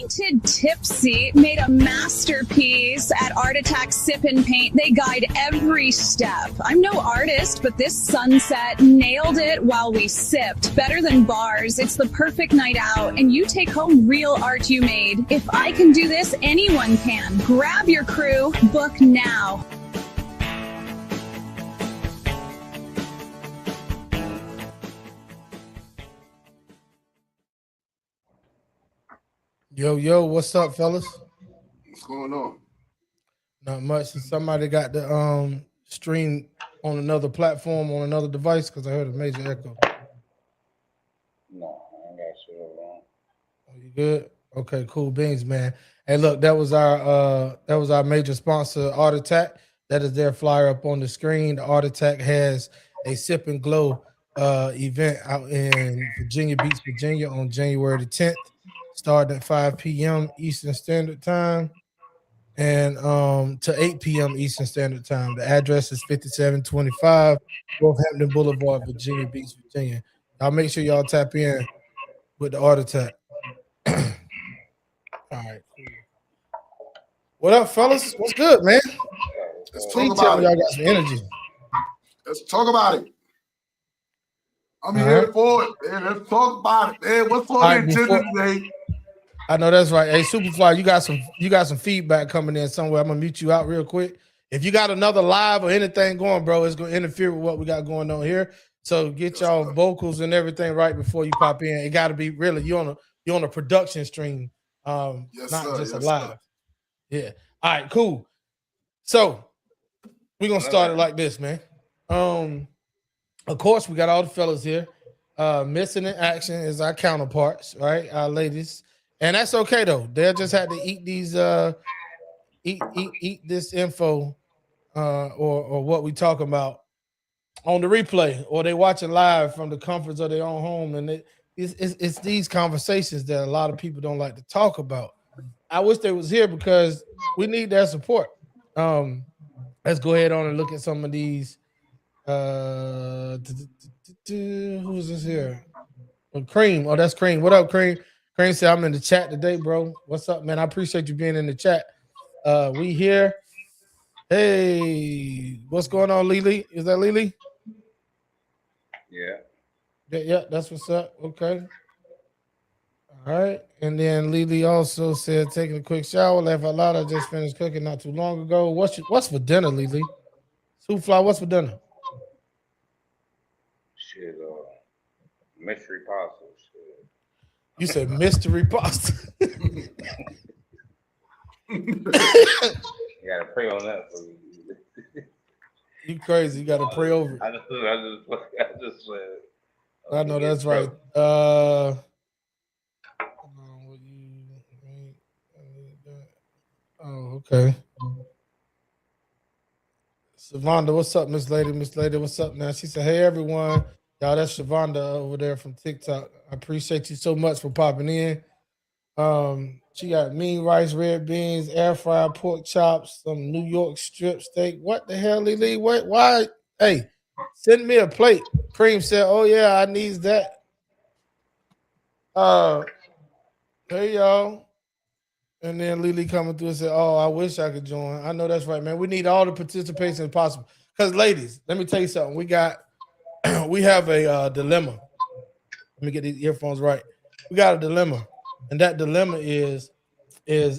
Talented Tipsy made a masterpiece at Art Attack Sip and Paint. They guide every step. I'm no artist, but this sunset nailed it while we sipped. Better than bars. It's the perfect night out, and you take home real art you made. If I can do this, anyone can. Grab your crew. Book now. Yo, what's up, fellas? What's going on? Not much. Somebody got the stream on another platform, on another device, because I heard a major echo. No, I ain't got shit wrong. Oh, you good? Okay, cool beans, man. Hey, look, that was our major sponsor, Art Attack. That is their flyer up on the screen. The Art Attack has a Sip and Glow event out in Virginia Beach, Virginia on January the 10th. Starting at 5 p.m. Eastern Standard Time and to 8 p.m. Eastern Standard Time. The address is 5725 Northampton Boulevard, Virginia Beach, Virginia. Y'all make sure y'all tap in with the Art Attack. All right, cool. What up, fellas? What's good, man? Please tell me y'all got some energy. Let's talk about it. I'm here for it, man. Let's talk about it, man. What's on the agenda today? I know that's right. Hey, Superfly, you got some feedback coming in somewhere. I'm gonna mute you out real quick. If you got another live or anything going, bro, it's gonna interfere with what we got going on here. So get y'all vocals and everything right before you pop in. It got to be really you're on a production stream, not just a live. Sir. Yeah. All right. Cool. So we're gonna start it like this, man. Of course, we got all the fellas here. Missing in action is our counterparts, right? Our ladies. And that's okay though. They'll just have to eat these eat this info or what we talk about on the replay, or they watch it live from the comforts of their own home. And it's these conversations that a lot of people don't like to talk about. I wish they was here because we need their support. Let's go ahead on and look at some of these. Who's this here? Cream. Oh, that's Cream. What up, Cream? Cream said, I'm in the chat today, bro. What's up, man? I appreciate you being in the chat. We here. Hey, what's going on, Lily? Is that Lily? Yeah. Yeah, that's what's up. Okay. All right. And then Lily also said, taking a quick shower, laugh out loud. I just finished cooking not too long ago. What's for dinner, Lily? Soufla, what's for dinner? Shit, mystery pasta. Shit. You said mystery pasta. You gotta pray on that for me. You crazy. You gotta pray over it. I just said. I know that's right. Oh, okay. Shavonda, what's up, Miss Lady? Miss Lady, what's up now? She said, hey, everyone. Y'all, that's Shavonda over there from TikTok. I appreciate you so much for popping in. She got mean rice, red beans, air fried pork chops, some New York strip steak. What the hell, Lily? What? Why? Hey, send me a plate. Cream said, oh, yeah, I need that. Hey, y'all. And then Lily coming through and said, oh, I wish I could join. I know that's right, man. We need all the participation possible. Because, ladies, let me tell you something. We have a dilemma. Let me get these earphones right. We got a dilemma. And that dilemma is let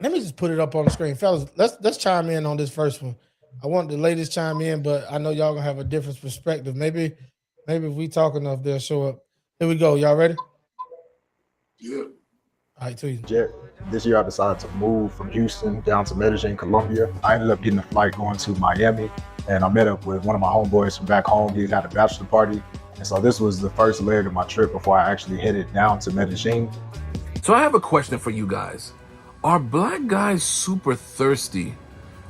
me just put it up on the screen. Fellas, let's chime in on this first one. I want the ladies chime in, but I know y'all gonna have a different perspective. Maybe if we talk enough, they'll show up. Here we go. Y'all ready? Yeah. All right, to you. Jet. This year I decided to move from Houston down to Medellin, Colombia. I ended up getting a flight going to Miami, and I met up with one of my homeboys from back home. He had a bachelor party. And so this was the first leg of my trip before I actually headed down to Medellin. So I have a question for you guys. Are black guys super thirsty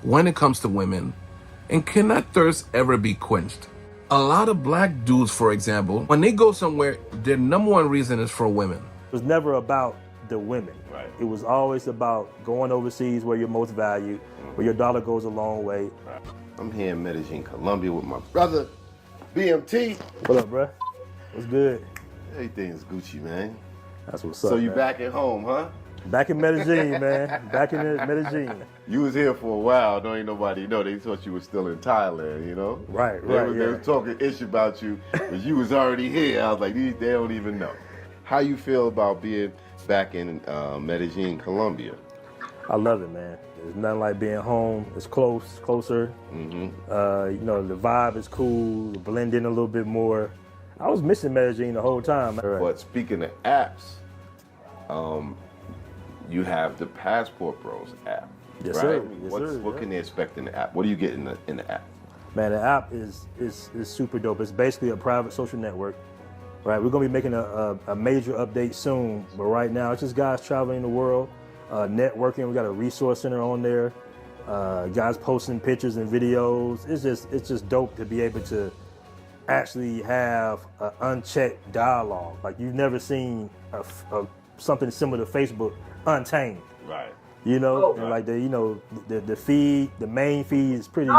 when it comes to women? And can that thirst ever be quenched? A lot of black dudes, for example, when they go somewhere, their number one reason is for women. It was never about the women. Right. It was always about going overseas where you're most valued, where your dollar goes a long way. Right. I'm here in Medellin, Colombia with my brother, BMT. What up, bro? What's good? Everything's Gucci, man. That's what's up. So you man. back at home, huh? Back in Medellin, man. Back in Medellin. You was here for a while. Don't even nobody know. They thought you were still in Thailand, you know? Right. They was talking ish about you, but you was already here. I was like, they don't even know. How you feel about being back in Medellin, Colombia? I love it, man. There's nothing like being home. It's closer. Mm-hmm. You know, the vibe is cool. Blend in a little bit more. I was missing Medellin the whole time. But speaking of apps, you have the Passport Bros app, yes, right? Sir. Yes, sir. What can they expect in the app? What do you get in the app? Man, the app is super dope. It's basically a private social network, right? We're gonna be making a major update soon, but right now it's just guys traveling the world, networking. We got a resource center on there, guys posting pictures and videos. It's just dope to be able to actually have an unchecked dialogue. Like you've never seen something similar to Facebook untamed. Right. You know, and like the feed, the main feed is pretty,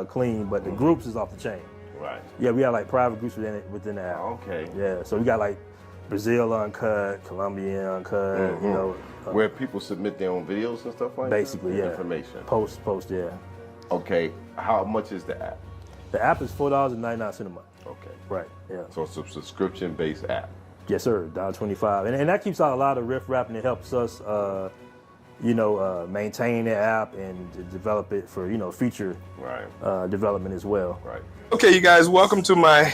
clean, but the groups is off the chain. Right. Yeah, we got like private groups within the app. Okay. Yeah, so we got like Brazil uncut, Colombian uncut. Mm-hmm. You know, where people submit their own videos and stuff like basically, that? yeah. Information. Post, yeah. Okay. How much is the app? The app is $4.99 a month. Okay. Right. Yeah. So it's a subscription-based app. Yes, sir. $1.25, and that keeps out a lot of riff-raff, and it helps us, maintain the app and to develop it for future development as well. Right. Okay, you guys, welcome to my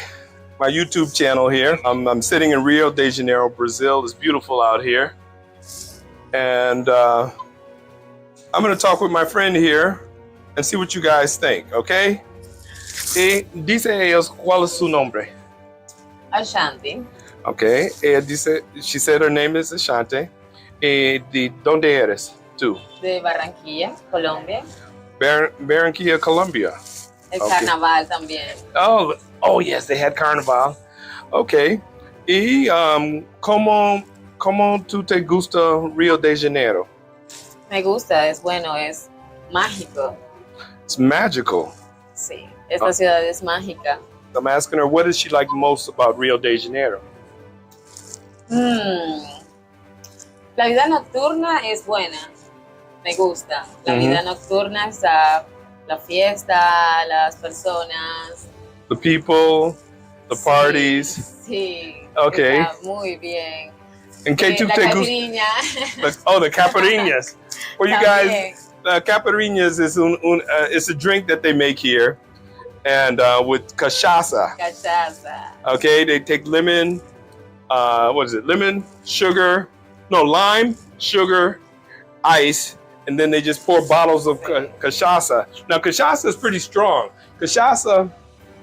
YouTube channel here. I'm sitting in Rio de Janeiro, Brazil. It's beautiful out here, and I'm going to talk with my friend here and see what you guys think. Okay. Dice ellos, ¿cuál es su nombre? Ashanti. Okay. She said her name is Ashanti. ¿De dónde eres tú? De Barranquilla, Colombia. Barranquilla, Colombia. El carnaval también. Oh yes, they had carnaval. Okay. Y ¿cómo tú te gusta Rio de Janeiro? Me gusta, es bueno, es mágico. It's magical. Sí, esta ciudad es mágica. I'm asking her, what does she like most about Rio de Janeiro? La vida nocturna es buena, me gusta. La vida nocturna está la fiesta, las personas. The people, the parties. Sí. Okay. Está muy bien. And La caipirinha. Oh, the caipirinhas. Well, you guys, caipirinhas is it's a drink that they make here, and with cachaça. Cachaça. Okay, they take lemon. What is it? Lemon, sugar, lime, sugar, ice, and then they just pour bottles of cachaça. Now, cachaça is pretty strong. Cachaça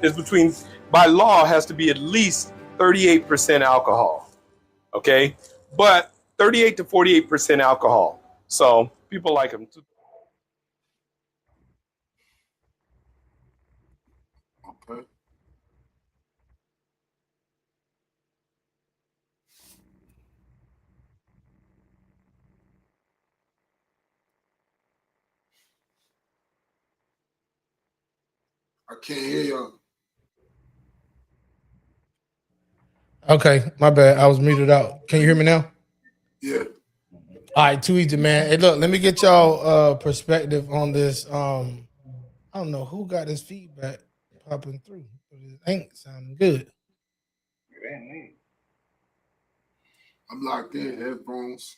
is by law, has to be at least 38% alcohol. Okay, but 38 to 48% alcohol. So people like them. Okay. I can't hear y'all. Okay, my bad. I was muted out. Can you hear me now? Yeah. All right, too easy, man. Hey, look, let me get y'all perspective on this. I don't know who got this feedback popping through, but it ain't sounding good. It ain't me. I'm locked in, headphones.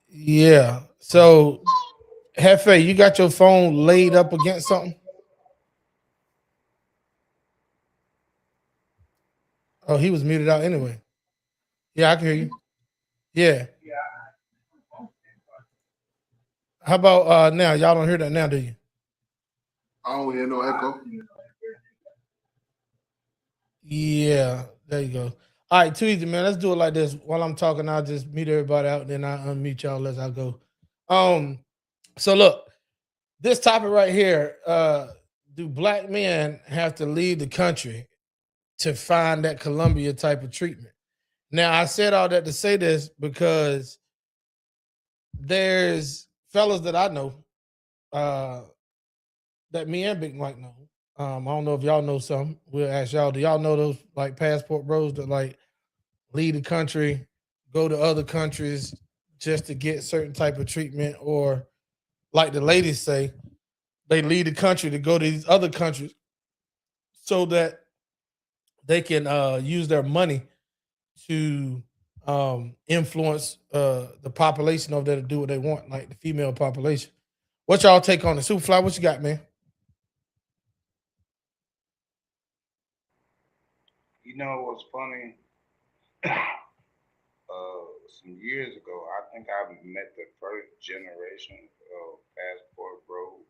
Yeah. So, Hefe, you got your phone laid up against something? Oh, he was muted out anyway. Yeah, I can hear you. Yeah. How about now? Y'all don't hear that now, do you? I don't hear no echo. Yeah, there you go. All right, too easy, man. Let's do it like this. While I'm talking, I'll just mute everybody out, then I'll unmute y'all as I go. So look, this topic right here, do black men have to leave the country to find that Colombia type of treatment? Now, I said all that to say this because there's fellas that I know that me and Big Mike know. I don't know if y'all know some. We'll ask y'all. Do y'all know those like passport bros that like leave the country go to other countries just to get certain type of treatment, or like the ladies say, they leave the country to go to these other countries so that they can use their money to influence the population over there to do what they want, like the female population. What y'all take on it? Superfly, what you got, man? You know what's funny? Some years ago, I think I met the first generation of passport bros.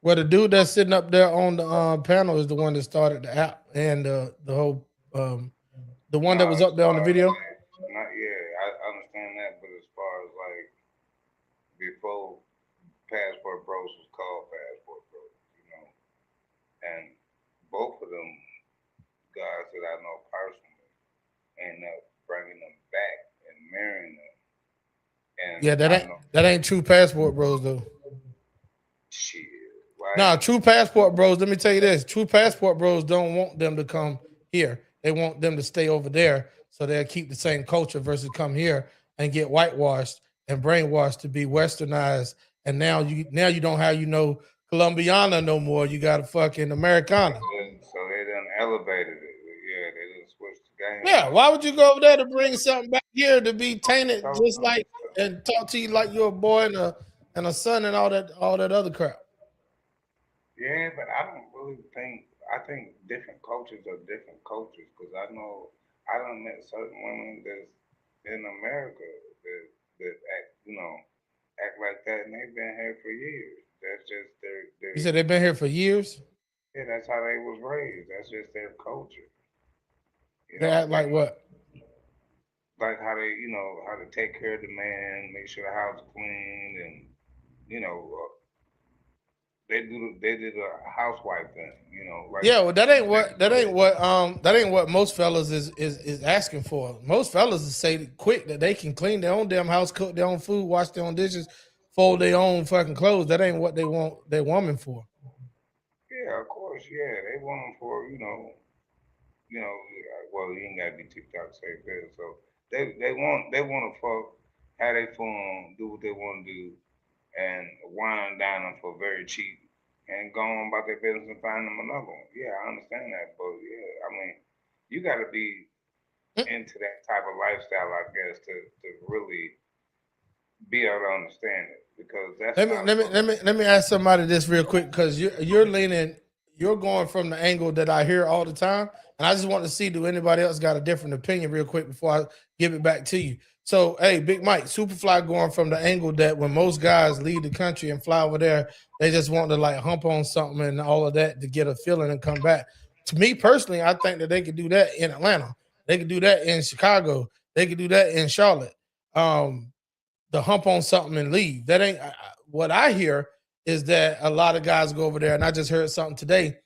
Well, the dude that's sitting up there on the panel is the one that started the app and the whole the one that was up there on the video. Not I understand that, but as far as like before Passport Bros was called Passport Bros, you know, and both of them guys that I know personally end up bringing them back and marrying them. And yeah, that ain't true Passport Bros though. Shit. Nah, true Passport Bros. Let me tell you this: true Passport Bros don't want them to come here. They want them to stay over there, so they'll keep the same culture versus come here and get whitewashed and brainwashed to be westernized. And now you don't have Colombiana no more. You got a fucking Americana. So they done elevated it. Yeah, they done switched the game. Yeah, why would you go over there to bring something back here to be tainted just like and talk to you like you're a boy and a son and all that other crap? Yeah, but I don't really think. I think different cultures are different cultures because I know I done met certain women that's in America that act like that, and they've been here for years. That's just their. You said they've been here for years? Yeah, that's how they was raised. That's just their culture. They act like what? Like how they, how to take care of the man, make sure the house clean, and they did a housewife thing, like yeah. Well, that ain't what most fellas is asking for. Most fellas is say quick that they can clean their own damn house, cook their own food, wash their own dishes, fold their own fucking clothes. That ain't what they want their woman for. Yeah, of course, yeah. They want them for, well, you ain't gotta be TikTok safe there. So they want to fuck, have their fun, do what they want to do, and wine down them for very cheap, and go on about their business and find them another one. Yeah, I understand that, but yeah, I mean, you got to be into that type of lifestyle, I guess, to really be able to understand it, because that's let me ask somebody this real quick, because you're going from the angle that I hear all the time, and I just want to see, do anybody else got a different opinion real quick before I give it back to you. So, hey, Big Mike, Superfly going from the angle that when most guys leave the country and fly over there, they just want to like hump on something and all of that to get a feeling and come back. To me personally, I think that they could do that in Atlanta. They could do that in Chicago. They could do that in Charlotte. The hump on something and leave. That ain't what I hear is that a lot of guys go over there, and I just heard something today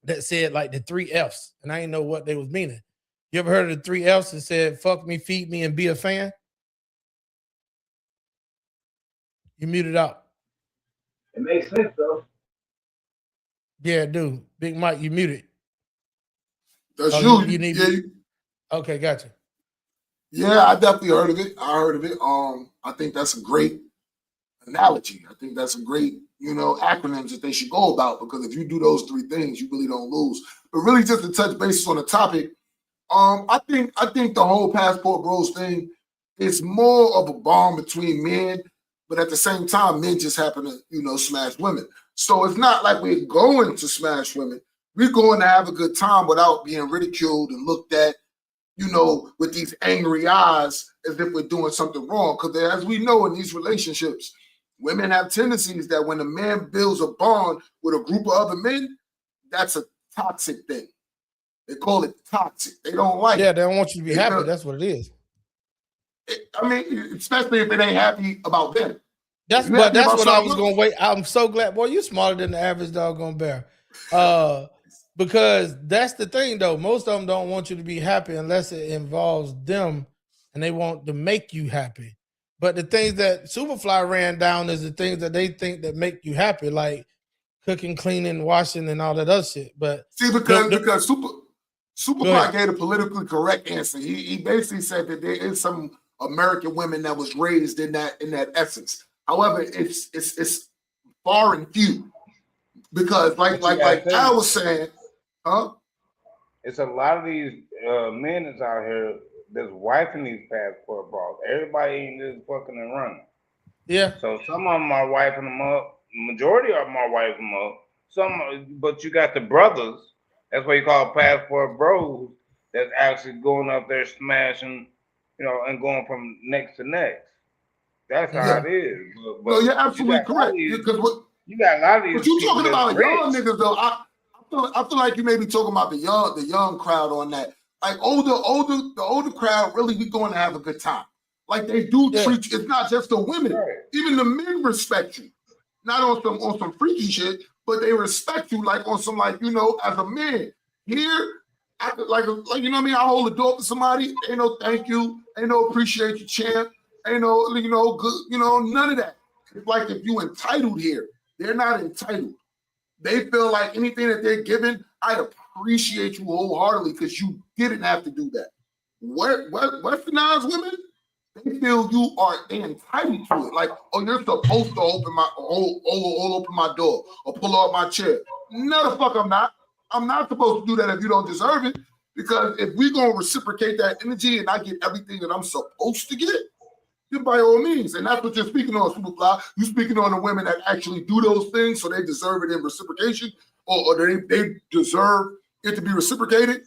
that said like the 3 F's, and I didn't know what they was meaning. You ever heard of the 3 F's that said fuck me, feed me, and be a fan? You muted out. It makes sense though. Yeah, dude. Big Mike, you muted. That's you need Okay, gotcha. Yeah, I definitely heard of it. I think that's a great analogy. I think that's a great, acronyms that they should go about, because if you do those 3 things, you really don't lose. But really, just to touch bases on the topic, I think the whole Passport Bros thing is more of a bond between men, but at the same time, men just happen to, smash women. So it's not like we're going to smash women. We're going to have a good time without being ridiculed and looked at, with these angry eyes as if we're doing something wrong. Because as we know in these relationships, women have tendencies that when a man builds a bond with a group of other men, that's a toxic thing. They call it toxic. They don't like it. Yeah, they don't want you to be happy. That's what it is. I mean, especially if it ain't happy about them. That's what I was going to wait. I'm so glad. Boy, you smarter than the average doggone bear. Because that's the thing, though. Most of them don't want you to be happy unless it involves them, and they want to make you happy. But the things that Superfly ran down is the things that they think that make you happy, like cooking, cleaning, washing, and all that other shit. But see, because Superfly gave a politically correct answer. He basically said that there is some American women that was raised in that essence. However, it's far and few because like Al was saying, huh? It's a lot of these men that's out here that's wifing these passport bras. Everybody ain't just fucking and running. Yeah. So some of them are wiping them up. Majority of them are wiping them up. But you got the brothers. That's what you call passport bros. That's actually going up there smashing, and going from next to next. That's how it is. But no, you're absolutely correct. Because you got a lot of these. But you talking about rich. young niggas though. I feel like you may be talking about the young crowd on that. Like the older crowd really be going to have a good time. Like they do treat you. It's not just the women. Right. Even the men respect you. Not on some freaky shit, but they respect you like on some like, as a man. Here, like you know what I mean? I hold the door to somebody, ain't no thank you, ain't no appreciate you, champ, ain't no, good, none of that. It's like if you entitled here, they're not entitled. They feel like anything that they're given, I appreciate you wholeheartedly because you didn't have to do that. Westernized women, they feel they entitled to it. Like, oh, you're supposed to open my door or pull off my chair. No, the fuck I'm not. I'm not supposed to do that if you don't deserve it. Because if we're gonna reciprocate that energy and I get everything that I'm supposed to get, then by all means. And that's what you're speaking on, Superfly. You're speaking on the women that actually do those things, so they deserve it in reciprocation, or they deserve it to be reciprocated.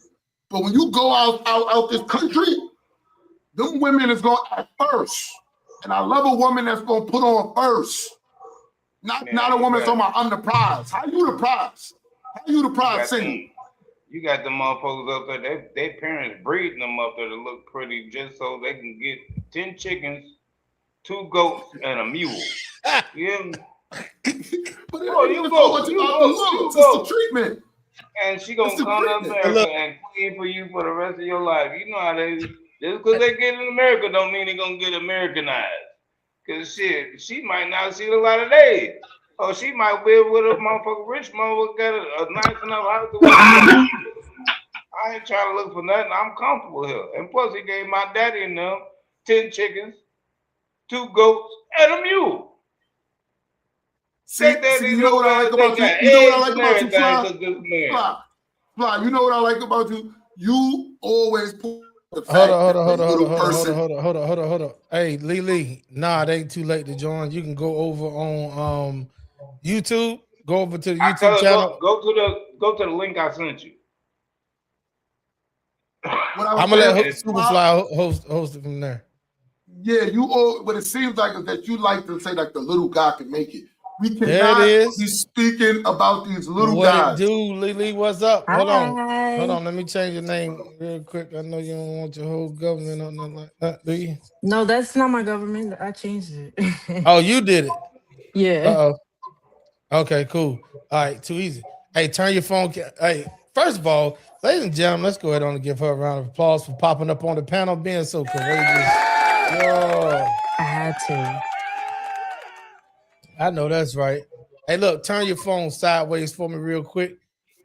But when you go out this country, them women is going to act first. And I love a woman that's going to put on first. Not a woman talking about, I'm the prize. How you the prize? How you the prize single? You got the motherfuckers up there, they parents breeding them up there to look pretty just so they can get 10 chickens, 2 goats, and a mule. Yeah. But you go. It's the treatment. And she gonna come to America and queen for you for the rest of your life. You know how they... Just because they get in America don't mean they're going to get Americanized. Because shit, she might not see a lot of days. Or she might live with a motherfucker, rich motherfucker, got a nice enough house. I ain't trying to look for nothing. I'm comfortable here. And plus, he gave my daddy and them 10 chickens, 2 goats, and a mule. See, you know what I like about you? You know what I like about you, Fly? You know what I like about you? You always put Hold on. Hey, Lee. Nah, it ain't too late to join. You can go over on YouTube. Go over to the YouTube channel. Go to the link I sent you. I'm gonna let Superfly host it from there. Yeah, what it seems like is that you like to say like the little guy can make it. We cannot be speaking about these little guys. What it do, Lily? What's up? Hold on. Let me change your name real quick. I know you don't want your whole government on nothing like that, do you? No, that's not my government. I changed it. Oh, you did it? Yeah. Okay, cool. All right, too easy. Hey, turn your phone. Hey, first of all, ladies and gentlemen, let's go ahead on and give her a round of applause for popping up on the panel, being so courageous. Yo. I had to. I know that's right. Hey, look, turn your phone sideways for me real quick,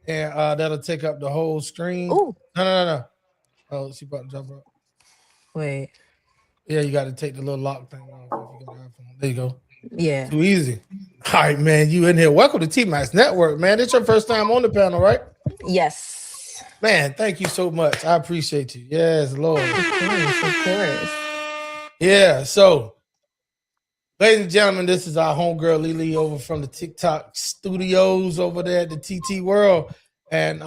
and that'll take up the whole screen. Ooh. No. Oh, she about to jump up. Wait. Yeah, you got to take the little lock thing off. If you got an iPhone. There you go. Yeah. Too easy. All right, man. You in here. Welcome to T-Max Network, man. It's your first time on the panel, right? Yes. Man, thank you so much. I appreciate you. Yes, Lord. Of course. Yeah, so... Ladies and gentlemen, this is our homegirl Lily over from the TikTok studios over there at the TT World. And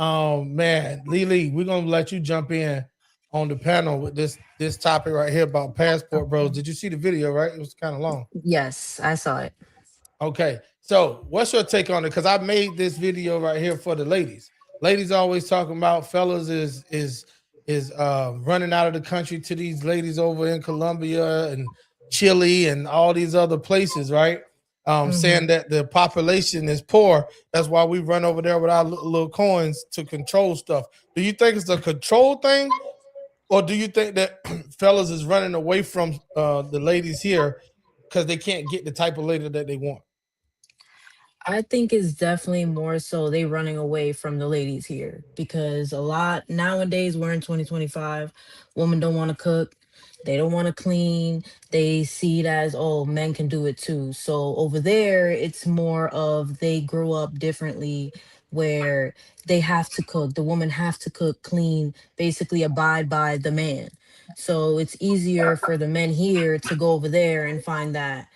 man, Lily, we're gonna let you jump in on the panel with this topic right here about passport bros. Did you see the video, right? It was kind of long. Yes, I saw it. Okay, so what's your take on it? Because I made this video right here for the ladies. Ladies always talking about fellas is running out of the country to these ladies over in Colombia and Chile and all these other places, right? Saying that the population is poor. That's why we run over there with our little coins to control stuff. Do you think it's a control thing? Or do you think that fellas is running away from the ladies here because they can't get the type of lady that they want? I think it's definitely more so they running away from the ladies here because a lot nowadays we're in 2025. Women don't want to cook. They don't want to clean. They see it as, oh, men can do it too. So over there, it's more of they grow up differently where they have to cook. The woman have to cook, clean, basically abide by the man. So it's easier for the men here to go over there and find that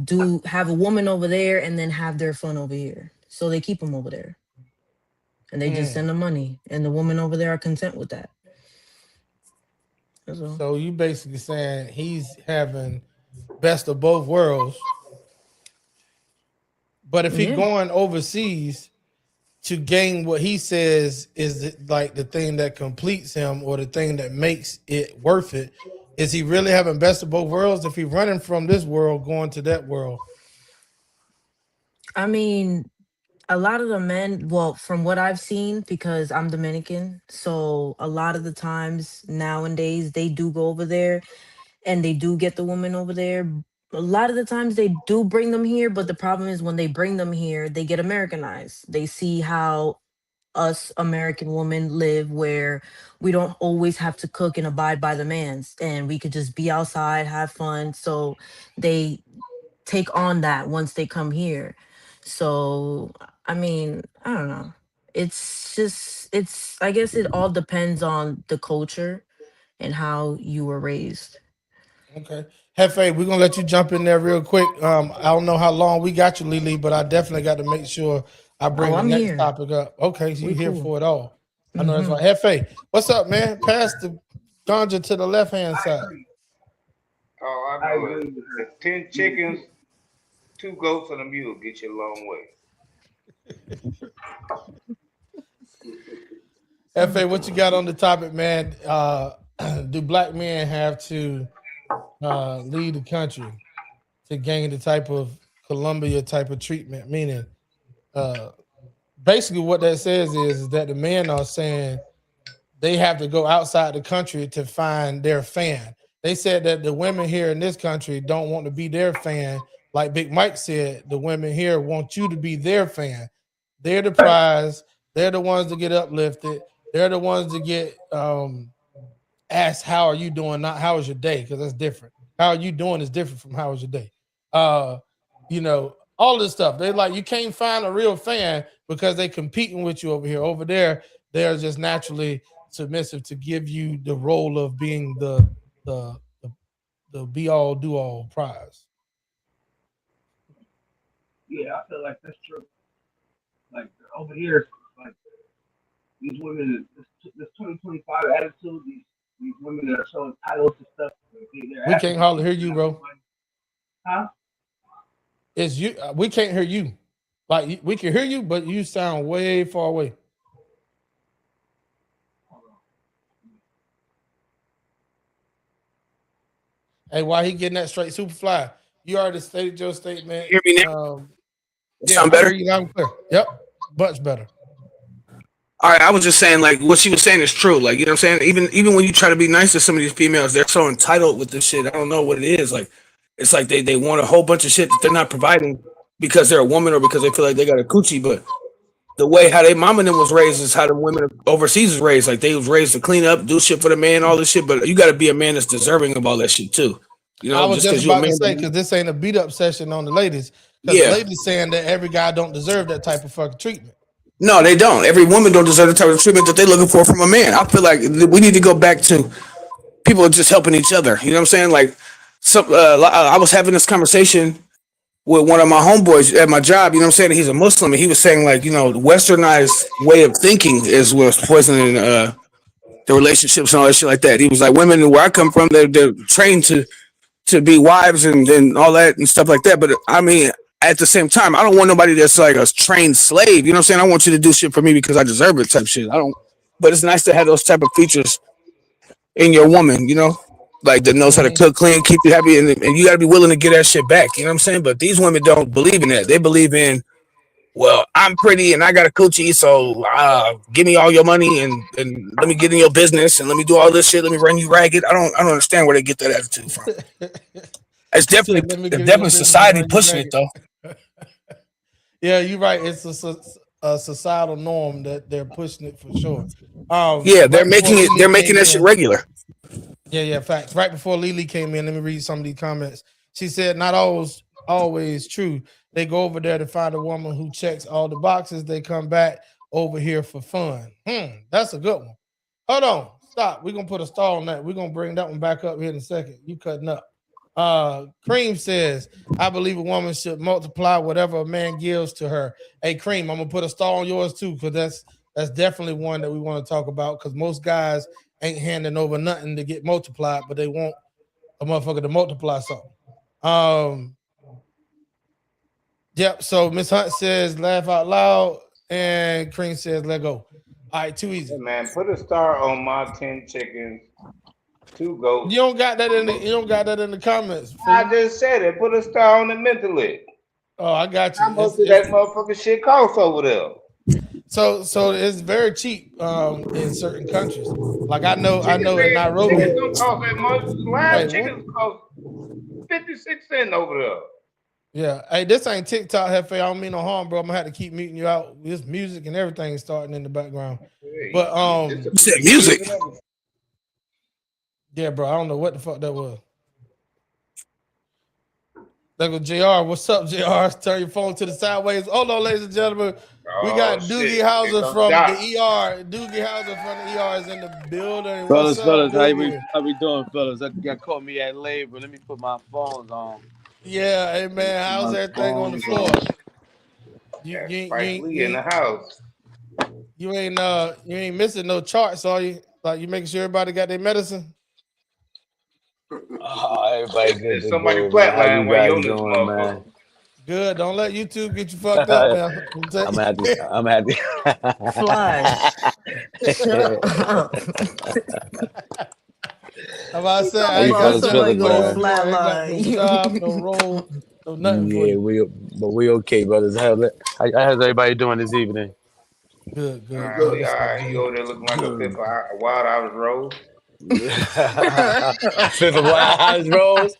do have a woman over there and then have their fun over here. So they keep them over there and they just send them money, and the women over there are content with that. That's all. So you basically saying he's having best of both worlds, but if he Yeah. going overseas to gain what he says is like the thing that completes him or the thing that makes it worth it, is he really having best of both worlds if he's running from this world going to that world? I mean, a lot of the men, well, from what I've seen, because I'm Dominican, so a lot of the times nowadays they do go over there and they do get the woman over there. A lot of the times they do bring them here, but the problem is when they bring them here, they get Americanized. They see how us American women live, where we don't always have to cook and abide by the man's, and we could just be outside, have fun. So they take on that once they come here. So, I mean, I don't know. It's just, it's, I guess it all depends on the culture and how you were raised. Okay. Hefe, we're gonna let you jump in there real quick. I don't know how long we got you, Lily, but I definitely got to make sure I Oh, bring the I'm next here. topic up. Okay, so We you here cool. for it all. I know that's Hmm. right. Hefe, what's up, man? Pass the ganja to the left hand side. Oh, I know it. The 10 chickens, 2 goats, and a mule get you a long way. Hefe, what you got on the topic, man? Do black men have to lead the country to gain the type of Columbia type of treatment? Meaning, uh, basically, what that says is that the men are saying they have to go outside the country to find their fan. They said that the women here in this country don't want to be their fan. Like Big Mike said, the women here want you to be their fan. They're the prize. They're the ones to get uplifted. They're the ones to get asked, how are you doing? Not how was your day? Because that's different. How are you doing is different from how was your day. Uh, all this stuff. They like, you can't find a real fan because they competing with you over here. Over there, they're just naturally submissive to give you the role of being the the, the be all do all prize. Yeah, I feel like that's true. Like over here, like these women, this 2025 attitude, these women that are so entitled to stuff, they're We can't asking hardly for hear shit you, out their bro. money. Huh? It's you. We can't hear you. Like we can hear you, but you sound way far away. Hey, while he getting that straight, Superfly, you already stated your statement. Hear me now? Yeah, Sound I hear better? you loud and clear. Yep, much better. All right, I was just saying, like, what she was saying is true. Like, you know what I'm saying? Even when you try to be nice to some of these females, they're so entitled with this shit. I don't know what it is. Like, it's like they want a whole bunch of shit that they're not providing because they're a woman or because they feel like they got a coochie. But the way how they mama and them was raised is how the women overseas was raised. Like, they was raised to clean up, do shit for the man, all this shit. But you got to be a man that's deserving of all that shit too. You I know, was just just because you're a about to man. say, because this ain't a beat up session on the ladies, because the Yeah. ladies saying that every guy don't deserve that type of fucking treatment. No, they don't. Every woman don't deserve the type of treatment that they're looking for from a man. I feel like we need to go back to people just helping each other. You know what I'm saying? Like, I was having this conversation with one of my homeboys at my job. You know what I'm saying? He's a Muslim, and he was saying like, the Westernized way of thinking is what's poisoning the relationships and all that shit like that. He was like, women where I come from, they're trained to be wives and all that and stuff like that. But I mean, at the same time, I don't want nobody that's like a trained slave. You know what I'm saying? I want you to do shit for me because I deserve it, type shit. I don't. But it's nice to have those type of features in your woman. Like that knows how to cook, clean, keep you happy, and you got to be willing to get that shit back. You know what I'm saying? But these women don't believe in that. They believe in, well, I'm pretty and I got a coochie, so give me all your money and let me get in your business and let me do all this shit. Let me run you ragged. I don't understand where they get that attitude from. It's He said, definitely "Let me it's give you your definitely business and society run you pushing it ragged." though. Yeah, you're right. It's a societal norm that they're pushing it for sure. Yeah, Right before they're Lily making came that shit in, regular. Yeah, facts. Right before Lily came in, let me read some of these comments. She said, not always true. They go over there to find a woman who checks all the boxes. They come back over here for fun. That's a good one. Hold on. Stop. We're gonna put a star on that. We're gonna bring that one back up here in a second. You cutting up. Cream says, I believe a woman should multiply whatever a man gives to her. Hey, Cream, I'm gonna put a star on yours too, because that's definitely one that we want to talk about, because most guys ain't handing over nothing to get multiplied, but they want a motherfucker to multiply something. Yep. So Miss Hunt says laugh out loud, and Cream says let go. All right, too easy. Hey man, put a star on my 10 chickens, 2 goats. You don't got that in the comments. I just said it. Put a star on it mentally. Oh, I got you. How much did that motherfucking shit cost over there? So it's very cheap in certain countries. Like I know in Nairobi. Chickens don't cost that much. Live chickens cost 56 cents over there. Yeah. Hey, this ain't TikTok, Hefe. I don't mean no harm, bro. I'm gonna have to keep muting you out. This music and everything starting in the background. But You said music. Yeah, bro. I don't know what the fuck that was. There go JR. What's up, JR? Turn your phone to the sideways. Hold on, ladies and gentlemen. We got Doogie Howser from the ER. Doogie Howser from the ER is in the building. Fellas, What's up, how we doing, fellas? I got caught me at labor. Let me put my phones on. Yeah, hey man, how's everything on the floor? You ain't in the house. You ain't missing no charts, are you? Like you making sure everybody got their medicine? Everybody good. Somebody go, man. How you guys doing, man? Good. Don't let YouTube get you fucked up, man. I'm happy. Fly. Shut up. How about I say, How you fellas feeling, man? No job, no role, no nothing for you. we okay, brothers. How's everybody doing this evening? Good. You over there looking like a fifth of Wild House Rose. Fifth of Wild House Rose?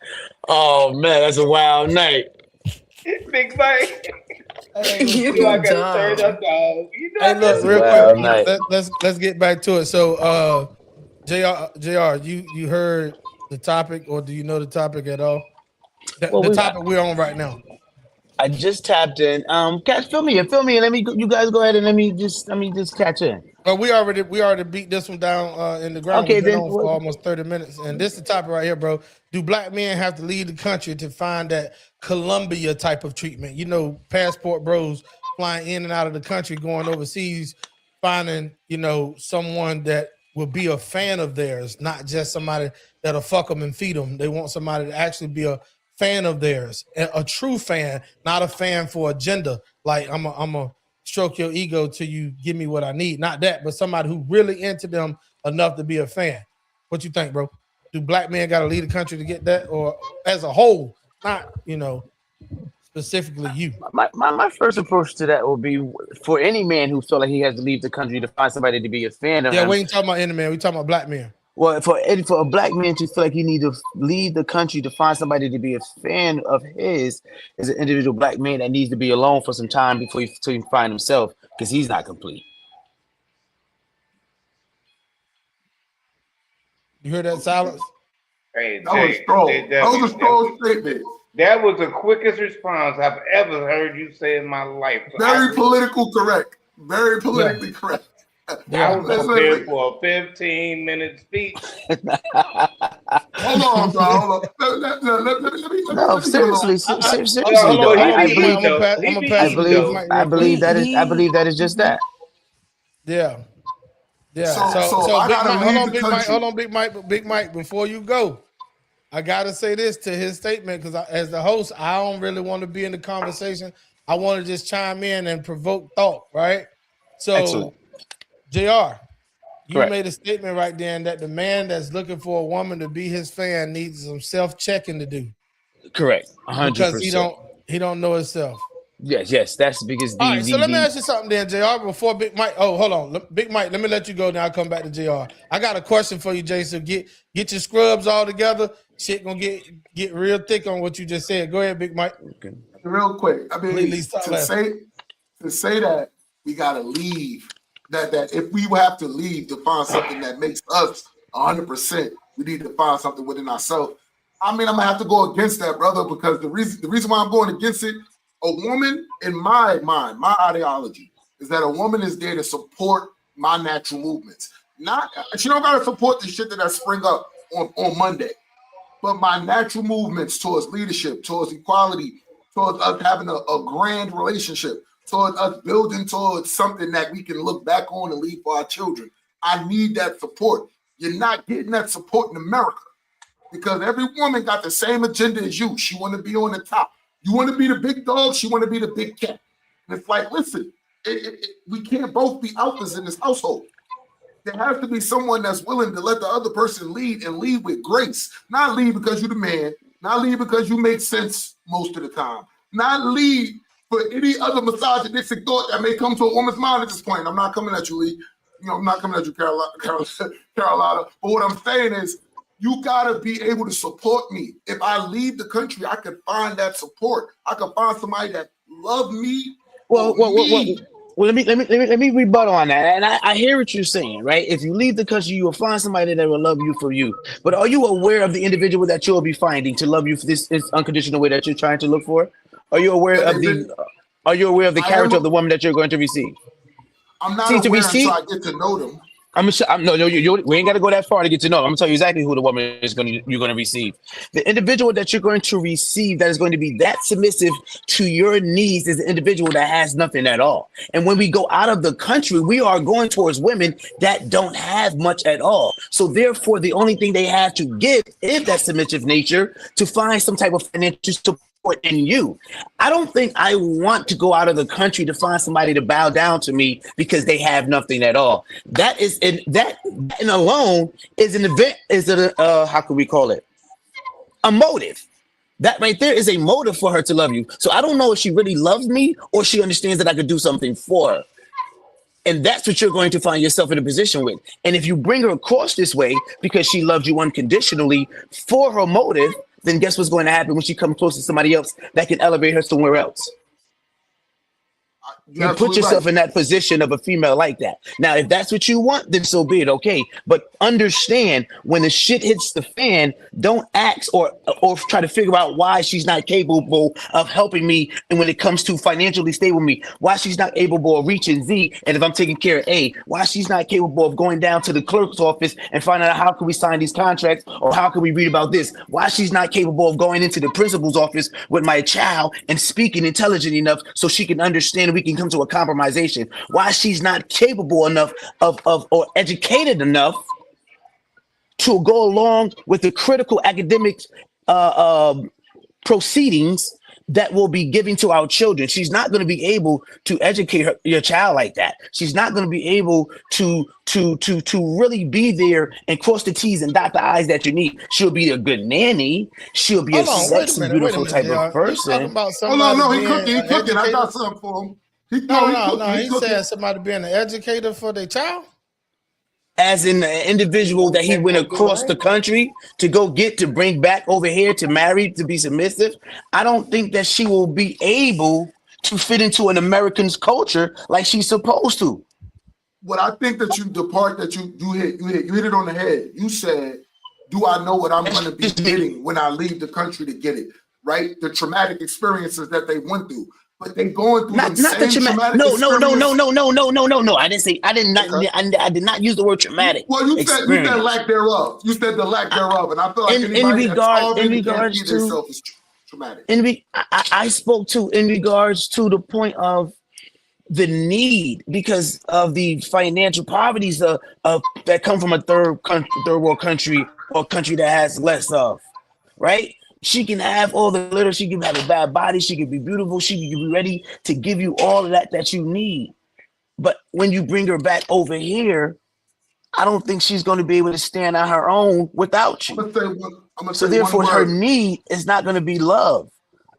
Oh man, that's a wild night. Big Mike. Hey, I gotta turn up, dog. Hey, look, real quick. Let's get back to it. So, Jr. You heard the topic, or do you know the topic at all? The topic we're on right now. I just tapped in. Fill me in. You guys go ahead and let me just catch in. Well, we already beat this one down in the ground. Okay, We've been then on for almost 30 minutes, and this is the topic right here, bro. Do black men have to leave the country to find that Columbia type of treatment? You know, passport bros flying in and out of the country, going overseas, finding someone that will be a fan of theirs, not just somebody that'll fuck them and feed them. They want somebody to actually be a fan of theirs, a true fan, not a fan for agenda. Like I'm a stroke your ego till you give me what I need. Not that, but somebody who really into them enough to be a fan. What you think, bro? Do black men got to leave the country to get that, or as a whole, not specifically you? My first approach to that would be for any man who feel like he has to leave the country to find somebody to be a fan of him. Yeah, we ain't talking about any man. We talking about black men. Well, for a black man to feel like he need to leave the country to find somebody to be a fan of his, is an individual black man that needs to be alone for some time before he can find himself, because he's not complete. You hear that silence? Hey, that was strong. That was a strong statement. That was the quickest response I've ever heard you say in my life. Very politically correct. Very politically correct. I was prepared for a 15-minute speech. Hold on, bro. Hold on. Let me. No, seriously. I believe that is just that. Yeah. So I gotta leave the country. Hold on, Big Mike. Before you go, I gotta say this to his statement, because as the host, I don't really want to be in the conversation. I want to just chime in and provoke thought, right? So, excellent. JR, you Correct. made a statement right then that the man that's looking for a woman to be his fan needs some self-checking to do. Correct. 100%. Because he don't know himself. Yes, that's because all right, so let me ask you something then, JR, before Big Mike. Oh, hold on. Big Mike, let me let you go now. I'll come back to JR. I got a question for you, Jason. Get your scrubs all together. Shit gonna get real thick on what you just said. Go ahead, Big Mike. Okay. Real quick. I mean, to say that we gotta leave, that if we have to leave to find something that makes us 100% We need to find something within ourselves. I mean, I'm gonna have to go against that, brother, because the reason why I'm going against it, a woman, in my mind, my ideology, is that a woman is there to support my natural movements. Not she don't gotta support the shit that spring up on Monday, but my natural movements towards leadership, towards equality, towards us having a grand relationship, towards us building towards something that we can look back on and leave for our children. I need that support. You're not getting that support in America because every woman got the same agenda as you. She want to be on the top. You want to be the big dog. She want to be the big cat. And it's like, listen, we can't both be alphas in this household. There has to be someone that's willing to let the other person lead and lead with grace. Not lead because you're the man. Not lead because you make sense most of the time. Not lead for any other misogynistic thought that may come to a woman's mind at this point. I'm not coming at you, Lee. I'm not coming at you, Carolina. But what I'm saying is, you gotta be able to support me. If I leave the country, I can find that support. I can find somebody that love me. Well, let me rebuttal on that. And I hear what you're saying, right? If you leave the country, you will find somebody that will love you for you. But are you aware of the individual that you'll be finding to love you for this unconditional way that you're trying to look for? Are you aware of the character of the woman that you're going to receive? I'm not aware until I get to know them. We ain't got to go that far to get to know. I'm gonna tell you exactly who the woman you're going to receive. The individual that you're going to receive that is going to be that submissive to your needs is the individual that has nothing at all. And when we go out of the country, we are going towards women that don't have much at all. So therefore, the only thing they have to give is that submissive nature to find some type of financial support in you. I don't think I want to go out of the country to find somebody to bow down to me because they have nothing at all. That alone is an event, how can we call it? A motive. That right there is a motive for her to love you. So I don't know if she really loves me or she understands that I could do something for her. And that's what you're going to find yourself in a position with. And if you bring her across this way because she loves you unconditionally for her motive, then guess what's going to happen when she comes close to somebody else that can elevate her somewhere else? You put yourself in that position of a female like that. Now, if that's what you want, then so be it. Okay. But understand when the shit hits the fan, don't ask or try to figure out why she's not capable of helping me. And when it comes to financially stable me, why she's not capable of reaching Z. And if I'm taking care of A, why she's not capable of going down to the clerk's office and finding out how can we sign these contracts or how can we read about this? Why she's not capable of going into the principal's office with my child and speaking intelligent enough so she can understand we can come to a compromisation. Why she's not capable enough of or educated enough to go along with the critical academic proceedings that will be given to our children. She's not going to be able to educate your child like that. She's not going to be able to really be there and cross the T's and dot the I's that you need. She'll be a good nanny. She'll be a sexy, beautiful type of person. Hold on, he cooking. I got something for him. He said somebody being an educator for their child. As in the individual that he went across the country to go get to bring back over here to marry, to be submissive. I don't think that she will be able to fit into an American's culture like she's supposed to. What I think that the part that you hit it on the head. You said, do I know what I'm going to be getting when I leave the country to get it? Right? The traumatic experiences that they went through. But they going through the same traumatic No. I did not use the word traumatic. Well, you said lack thereof. You said the lack thereof, and I feel like in regards to traumatic. I spoke to in regards to the point of the need because of the financial poverties of that come from a third world country or a country that has less of, right? She can have all the little, she can have a bad body, she can be beautiful, she can be ready to give you all of that you need. But when you bring her back over here, I don't think she's going to be able to stand on her own without you. So therefore, her need is not going to be love.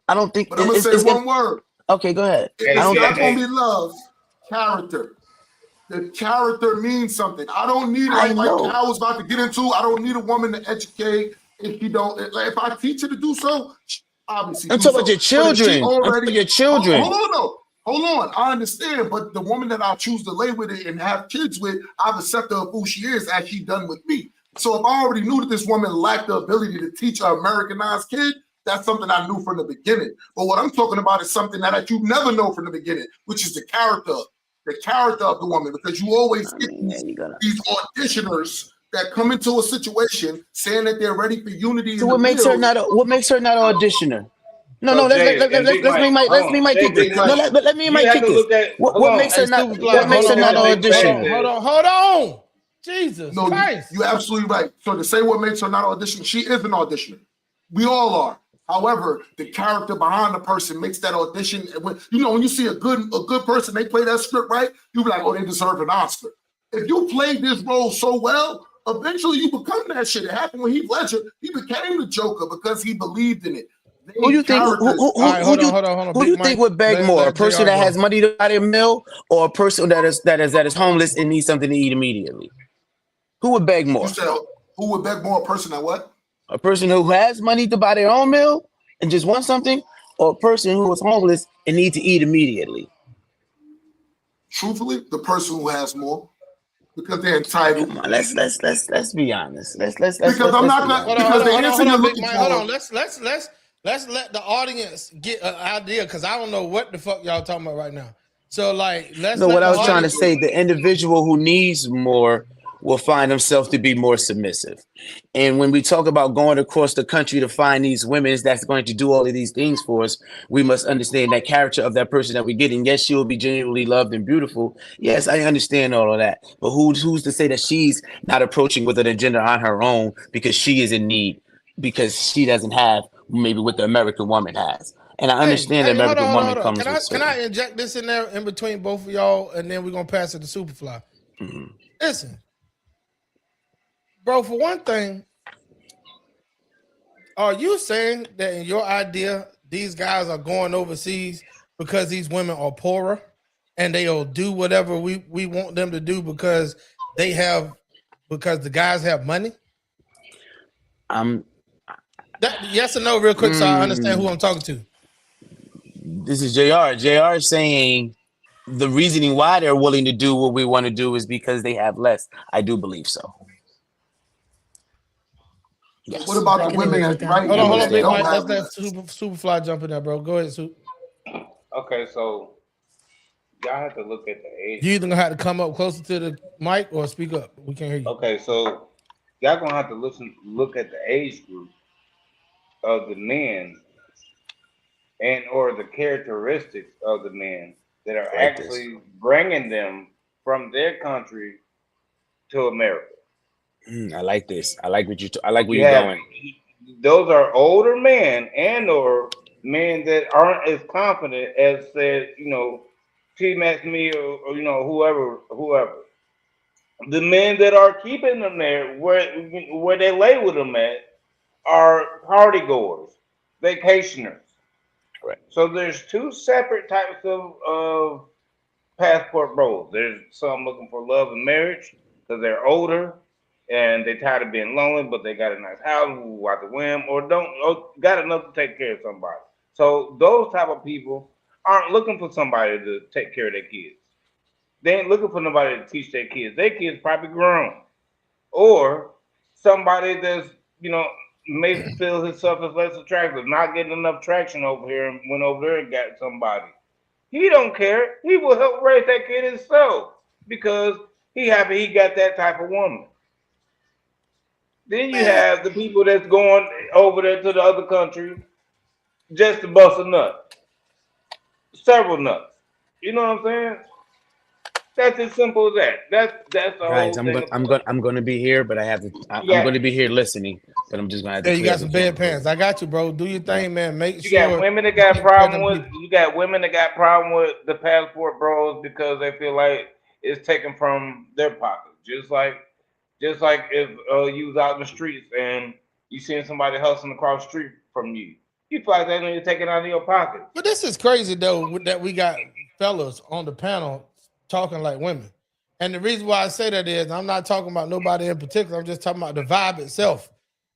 I don't think. But I'm going to say one word. Okay, go ahead. It's not going to be love, character. The character means something. I don't need, like I was about to get into, I don't need a woman to educate. If you don't, like, if I teach her to do so, obviously. I'm talking about your children. Your children. Hold on. I understand, but the woman that I choose to lay with it and have kids with, I've accepted her who she is, as she done with me. So if I already knew that this woman lacked the ability to teach an Americanized kid, that's something I knew from the beginning. But what I'm talking about is something that you never know from the beginning, which is the character of the woman, because you always get these auditioners that come into a situation saying that they're ready for unity. So in what the makes her field. not? What makes her not an auditioner? No, So let's Jay and Big Mike, let me Mike Jay, kick this. Big No, Mike, let me you Mike have kick to this. look at. Hold What on. makes her not? Superfly, What makes her not an auditioner? Hold on. Jesus No, Christ. you're absolutely right. So to say what makes her not audition, she is an auditioner. We all are. However, the character behind the person makes that audition. When you see a good person, they play that script right, you be like, oh, they deserve an Oscar. If you played this role so well, eventually you become that shit. It happened with Heath Ledger. He became the Joker because he believed in it. Who you think? Hold on. Who do you think would beg more? A person that has money to buy their meal, or a person that is homeless and needs something to eat immediately? Who would beg more? You said who would beg more? A person that what? A person who has money to buy their own meal and just wants something, or a person who is homeless and needs to eat immediately? Truthfully, the person who has more, because they're entitled. Come on, let's be honest. Let's because I'm not gonna because the answer you're looking for. Hold on. Let's let the audience get an idea, because I don't know what the fuck y'all talking about right now. So let's. No, what I was trying to say, the individual who needs more will find himself to be more submissive. And when we talk about going across the country to find these women that's going to do all of these things for us, we must understand that character of that person that we're getting. Yes, she will be genuinely loved and beautiful. Yes, I understand all of that. But who's to say that she's not approaching with an agenda on her own because she is in need, because she doesn't have maybe what the American woman has. And I understand the American woman comes with Can I inject this in there in between both of y'all, and then we're going to pass it to Superfly? Mm-hmm. Listen. Bro, for one thing, are you saying that in your idea, these guys are going overseas because these women are poorer and they'll do whatever we want them to do because the guys have money? Yes or no, real quick, so I understand who I'm talking to. This is JR. JR is saying the reasoning why they're willing to do what we want to do is because they have less. I do believe so. Yes. What about the women that right? Hold on, Big Mike. Let's let Superfly jump in there, bro. Go ahead, Super. Okay, so y'all have to look at the age. You either gonna have to come up closer to the mic or speak up. We can't hear you. Okay, so y'all gonna have to look at the age group of the men and or the characteristics of the men that are actually bringing them from their country to America. I like this. I like what you're going. Those are older men and or men that aren't as confident as said, T-Max me or whoever. The men that are keeping them there where they lay with them at are party goers, vacationers. Right. So there's two separate types of passport bros. There's some looking for love and marriage because they're older and they tired of being lonely, but they got a nice house, move out the whim, or got enough to take care of somebody. So those type of people aren't looking for somebody to take care of their kids. They ain't looking for nobody to teach their kids. Their kids probably grown. Or somebody that's, may feel himself as less attractive, not getting enough traction over here and went over there and got somebody. He don't care. He will help raise that kid himself because he happy he got that type of woman. Then you have the people that's going over there to the other country just to bust a nut. Several nuts. You know what I'm saying? That's as simple as that. That's the Guys, whole thing. I'm gonna be here, but I'm gonna be here listening, but I'm just gonna have to. Yeah, you got some bad pants. I got you, bro. Do your thing, man. Make sure. You got women that got problem with. You got women that got problem with the passport bros because they feel like it's taken from their pocket. Just like if you was out in the streets and you seen somebody hustling across the street from you, you feel like they need to take it out of your pocket. But this is crazy though that we got fellas on the panel talking like women. And the reason why I say that is I'm not talking about nobody in particular. I'm just talking about the vibe itself.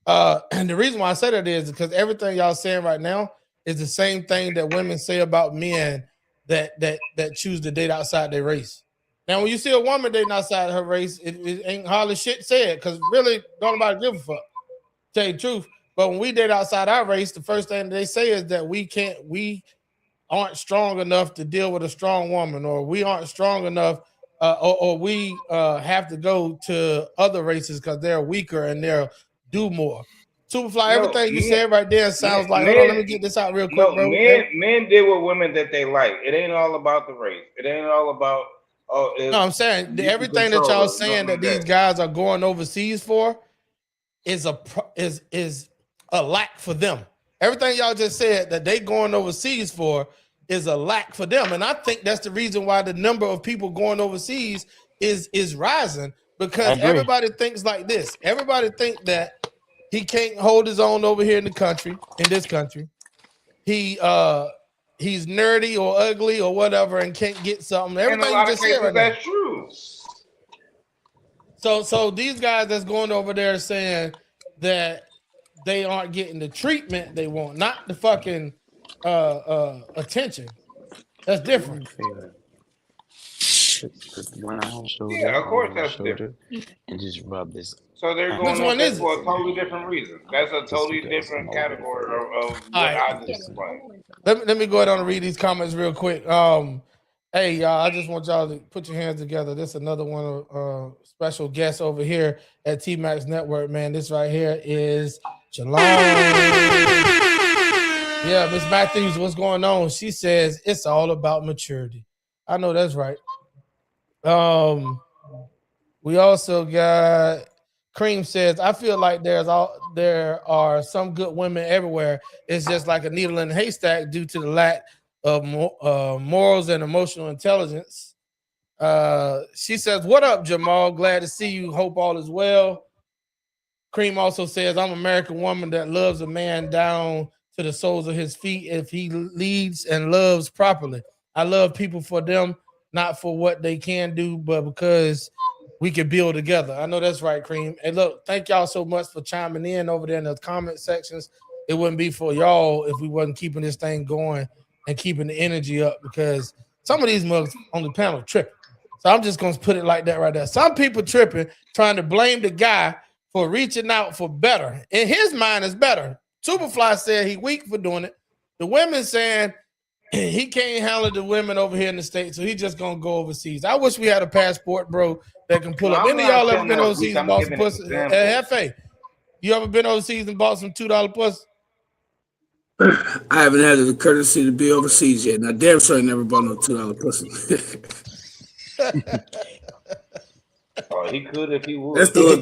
And the reason why I say that is because everything y'all saying right now is the same thing that women say about men that choose to date outside their race. Now, when you see a woman dating outside her race, it ain't hardly shit said because really don't nobody give a fuck. Tell you the truth. But when we date outside our race, the first thing they say is that we aren't strong enough to deal with a strong woman, or we aren't strong enough, or we have to go to other races because they're weaker and they'll do more. Superfly, No, everything you said right there sounds like. Hold on, let me get this out real quick, no, bro. men deal with women that they like. It ain't all about the race. It ain't all about. No, I'm saying everything that y'all saying that these guys are going overseas for is a lack for them. Everything y'all just said that they going overseas for is a lack for them, and I think that's the reason why the number of people going overseas is rising, because everybody thinks like this. Everybody think that he can't hold his own over here in this country. He's nerdy or ugly or whatever and can't get something. Everything you just said right now. That's true. So these guys that's going over there saying that they aren't getting the treatment they want, not the fucking attention. That's different. Yeah, of course that's different. And just rub this. So they're going over there for a totally different reason. That's a totally different category of what I just explained. Let me go ahead and read these comments real quick. Hey, y'all, I just want y'all to put your hands together. This is another one of special guests over here at T-Max Network, man. This right here is Shalom. Yeah, Miss Matthews, what's going on? She says it's all about maturity. I know that's right. We also got Cream says, I feel like there are some good women everywhere. It's just like a needle in a haystack due to the lack of morals and emotional intelligence. She says, what up, Jamal? Glad to see you. Hope all is well. Cream also says, I'm an American woman that loves a man down to the soles of his feet if he leads and loves properly. I love people for them, not for what they can do, but because we can build together. I know that's right, Cream. And look, thank y'all so much for chiming in over there in the comment sections. It wouldn't be for y'all if we wasn't keeping this thing going and keeping the energy up, because some of these mugs on the panel tripping. So I'm just going to put it like that right there. Some people tripping, trying to blame the guy for reaching out for better. In his mind, is better. Superfly said he weak for doing it. The women saying he can't handle the women over here in the States, so he's just going to go overseas. I wish we had a passport, bro, that can pull up. Any of y'all ever been overseas and bought some pussy? Hefe, you ever been overseas and bought some $2 pussy? I haven't had the courtesy to be overseas yet. Now, damn sure I never bought no $2 pussy. Oh, he could if he would. That's the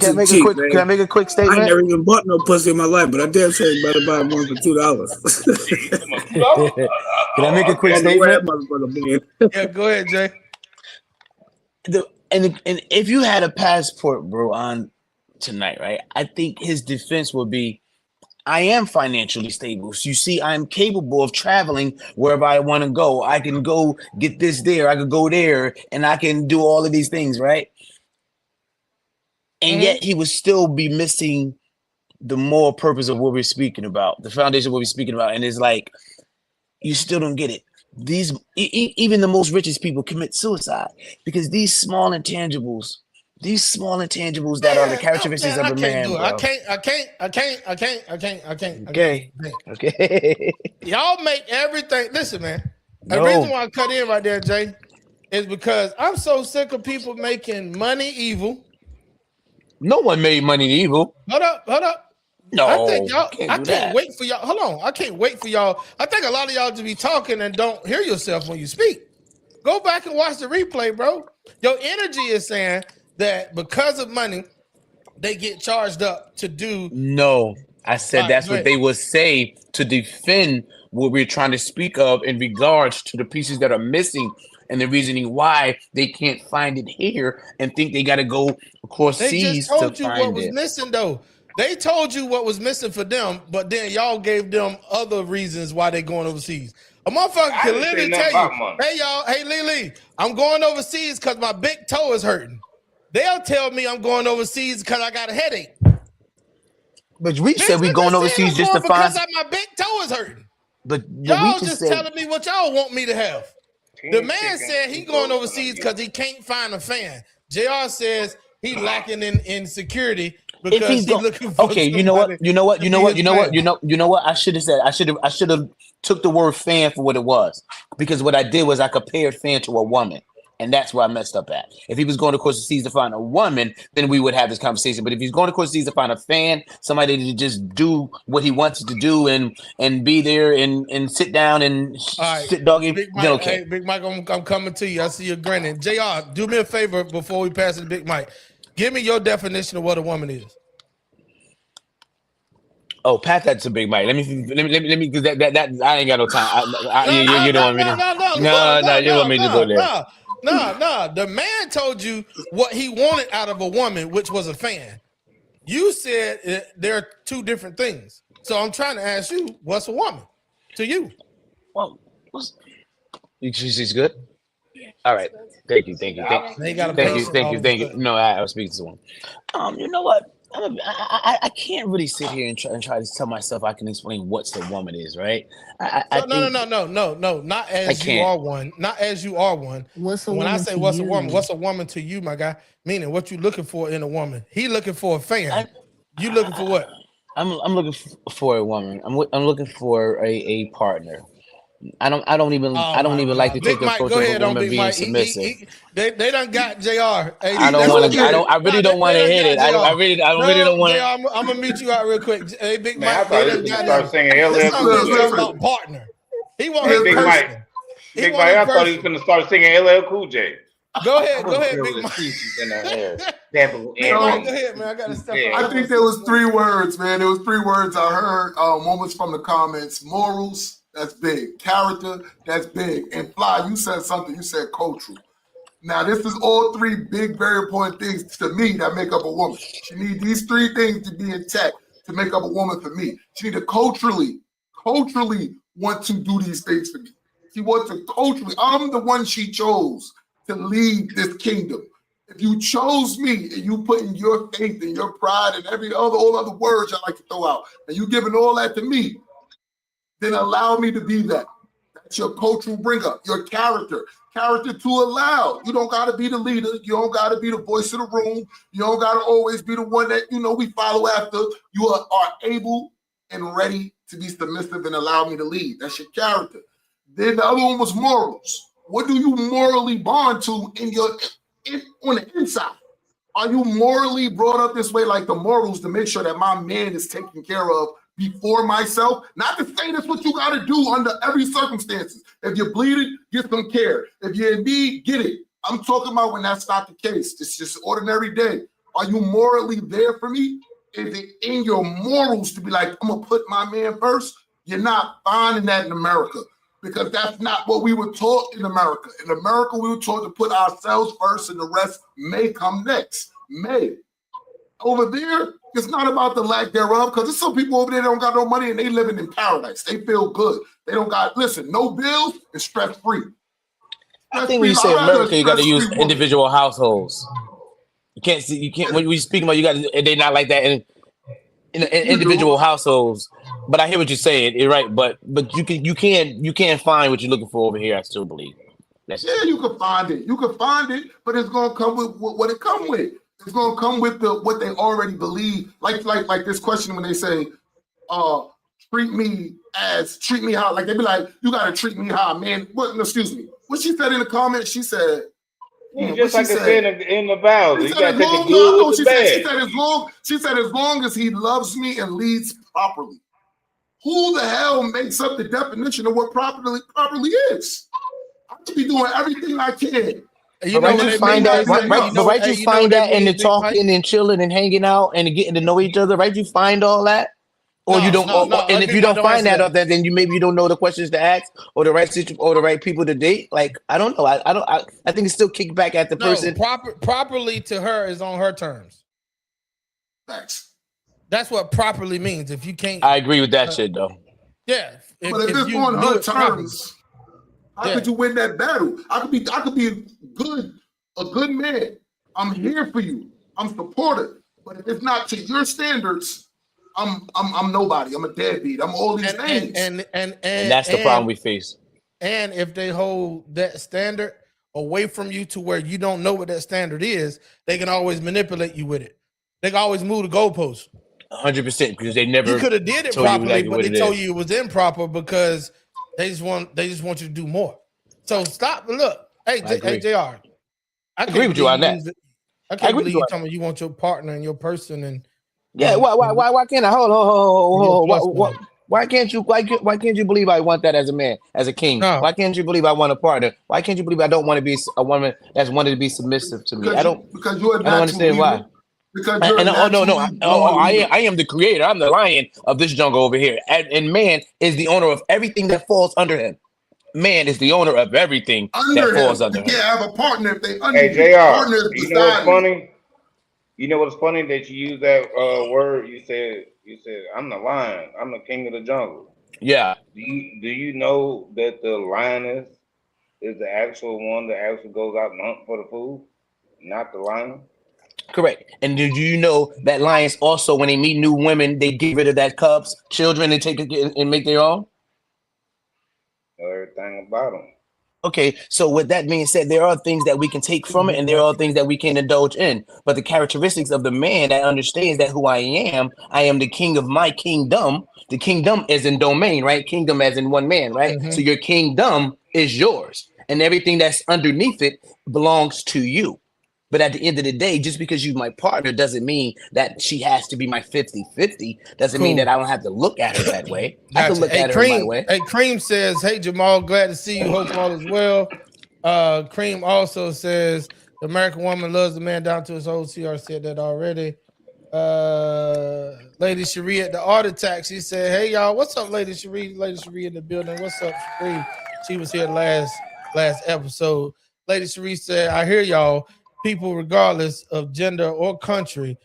Can I make a quick statement? I never even bought no pussy in my life, but I damn sure better buy one for $2. Can I make a quick statement? Yeah, go ahead, Jay. And if you had a passport, bro, on tonight, right? I think his defense would be, I am financially stable. So you see, I'm capable of traveling wherever I want to go. I can go get this there. I could go there, and I can do all of these things, right? And yet he would still be missing the moral purpose of what we're speaking about, the foundation of what we're speaking about. And it's like, you still don't get it. These even the most richest people commit suicide because these small intangibles that are the characteristics of a man, bro. I can't. Okay. Y'all make everything. Listen, man. The reason why I cut in right there, Jay, is because I'm so sick of people making money evil. No one made money evil. Hold up. No, I think y'all. can't I do can't that. wait for y'all. Hold on. I can't wait for y'all. I think a lot of y'all to be talking and don't hear yourself when you speak. Go back and watch the replay, bro. Your energy is saying that because of money, they get charged up to do. No, I said that's what they would say to defend what we're trying to speak of in regards to the pieces that are missing and the reasoning why they can't find it here and think they got to go across seas to find it. They just told you what was missing, though. They told you what was missing for them, but then y'all gave them other reasons why they're going overseas. A motherfucker can literally tell you, hey, y'all, hey, Lee, I'm going overseas because my big toe is hurting. They'll tell me I'm going overseas because I got a headache. But we said we going overseas just to find. Because my big toe is hurting. But y'all just telling me what y'all want me to have. The man said he going overseas because he can't find a fan. JR says he lacking in security If because he's he going, looking for okay, somebody you know what, to be his fan. you know what. I should have said. I should have took the word fan for what it was, because what I did was I compared fan to a woman, and that's where I messed up at. If he was going to course of seas to find a woman, then we would have this conversation. But if he's going to course of seas to find a fan, somebody to just do what he wants to do and be there and sit down and All right, sit doggy, Big then Mike. okay. Hey, Big Mike, I'm coming to you. I see you grinning. JR, do me a favor before we pass it to Big Mike. Give me your definition of what a woman is. Oh, pass that to Big Mike. Let me because that I ain't got no time. You don't want me to. No, you want me to go there. No. The man told you what he wanted out of a woman, which was a fan. You said there are two different things. So I'm trying to ask you, what's a woman to you? Well, she's good. All right. Thank you. Thank you. No, I was speaking to someone. You know what? I can't really sit here and try to tell myself I can explain what a woman is, right? No. Not as you are one. Not as you are one. What's a when woman I say to what's you? a woman, what's a woman to you, my guy? Meaning what you looking for in a woman. He looking for a fan. You looking for what? I'm looking for a woman. I'm looking for a partner. I don't even like to take the approach of a woman being submissive. They done got JR. Hey, I really don't want to hit it. I really don't want to. I'm gonna meet you out real quick. Hey, Big Man, I Mike, thought they he done was got gonna start singing LL Cool J. something about partner. He want his Big person. Mike. Big Mike, I thought he was gonna start singing LL Cool J. Go ahead, Big Mike. Go ahead, man. I gotta step out. I think there was 3 words, man. There was 3 words I heard. One was from the comments. Morals, that's big. Character, that's big. And Fly, you said something. You said cultural. Now, this is all 3 big, very important things to me that make up a woman. She needs these 3 things to be intact to make up a woman for me. She need to culturally want to do these things for me. She wants to culturally. I'm the one she chose to lead this kingdom. If you chose me and you put in your faith and your pride and all other words I like to throw out, and you giving all that to me, then allow me to be that. That's your cultural bringer, your character. Character to allow. You don't got to be the leader. You don't got to be the voice of the room. You don't got to always be the one that, we follow after. You are able and ready to be submissive and allow me to lead. That's your character. Then the other one was morals. What do you morally bond to on the inside? Are you morally brought up this way, like the morals, to make sure that my man is taken care of before myself? Not to say that's what you got to do under every circumstances. If you're bleeding, get some care. If you're in need, get it. I'm talking about when that's not the case. It's just ordinary day. Are you morally there for me? Is it in your morals to be like, I'm going to put my man first? You're not finding that in America, because that's not what we were taught in America. In America, we were taught to put ourselves first and the rest may come next. May. Over there, it's not about the lack thereof, because there's some people over there that don't got no money and they living in paradise. They feel good. They don't got, no bills and stress-free. I think when you say America, you got to use individual households. You can't, when we speak about, they're not like that in individual households. But I hear what you're saying. You're right. But you can't find what you're looking for over here. I still believe. You can find it. You can find it, but it's gonna come with what it come with. It's gonna come with what they already believe. Like this question when they say, treat me how, like they be like, you gotta treat me how, man. Excuse me. What she said in the comments, she said, just like I said in the Bible, you gotta take the good with the bad. She said as long as he loves me and leads properly. Who the hell makes up the definition of what properly is? I should be doing everything I can. You find that in the talking and chilling and hanging out and getting to know each other, right? You find all that, or you don't. And if you don't find that up, then you don't know the questions to ask or the right people to date. Like I don't know. I think it's still kicked back at the person. Properly to her is on her terms. Thanks. That's what properly means. If you can't, I agree with that shit though. Yeah, but if it's on her terms. How could you win that battle? I could be a good man. I'm here for you. I'm supportive. But if it's not to your standards, I'm nobody. I'm a deadbeat. I'm all these things. And that's the problem we face. and if they hold that standard away from you to where you don't know what that standard is, they can always manipulate you with it. They can always move the goalposts. 100% because they You never could have did it told you properly, exactly but what they it told is. you it was improper because they just want you to do more. So stop. Look, hey, I agree. Jr. I agree can't with you believe on that. you. I I can't agree with believe you you on talking about you want your partner and your person and Yeah, why can't I your plus hold? one. Why can't you believe I want that as a man, as a king? No, Why can't you believe I want a partner? Why can't you believe I don't want to be a woman that's wanted to be submissive to me? Because you're a I don't natural understand leader. why. Because you're a No, naturally born leader. I am the creator. I'm the lion of this jungle over here, and man is the owner of everything that falls under him. Man is the owner of everything that Under falls him, under you him. can't have a partner if they under Hey, you. JR, Partner is you know what's beside you. funny? You know what's funny that you use that word? You said I'm the lion. I'm the king of the jungle. Yeah. Do you know that the lioness is the actual one that actually goes out and hunt for the food, not the lion? Correct. And did you know that lions also, when they meet new women, they get rid of that cubs, children, and take it and make their own? Know everything about them. Okay, so with that being said, there are things that we can take from it, and there are things that we can indulge in. But the characteristics of the man that understands that who I am the king of my kingdom. The kingdom is in domain, right? Kingdom as in one man, right? So your kingdom is yours, and everything that's underneath it belongs to you. But at the end of the day, just because you're my partner doesn't mean that she has to be my 50-50. Doesn't mean that cool. I don't have to look at her that way. I can Gotcha. look at her in my way. Hey, Cream says, "Hey Jamal, glad to see you. Hope all is well." Cream also says, "The American woman loves the man down to his whole." CR said that already. Lady Cherie at the Art Attack, she said, "Hey y'all, what's up, Lady Cherie? Lady Cherie in the building. What's up, Cherie? She was here last episode." Lady Cherie said, "I hear y'all. People, regardless of gender or country,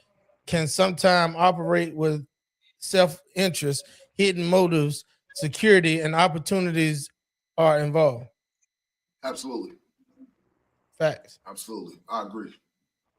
can sometimes operate with self-interest, hidden motives, security, and opportunities are involved." Absolutely. Facts. Absolutely. I agree.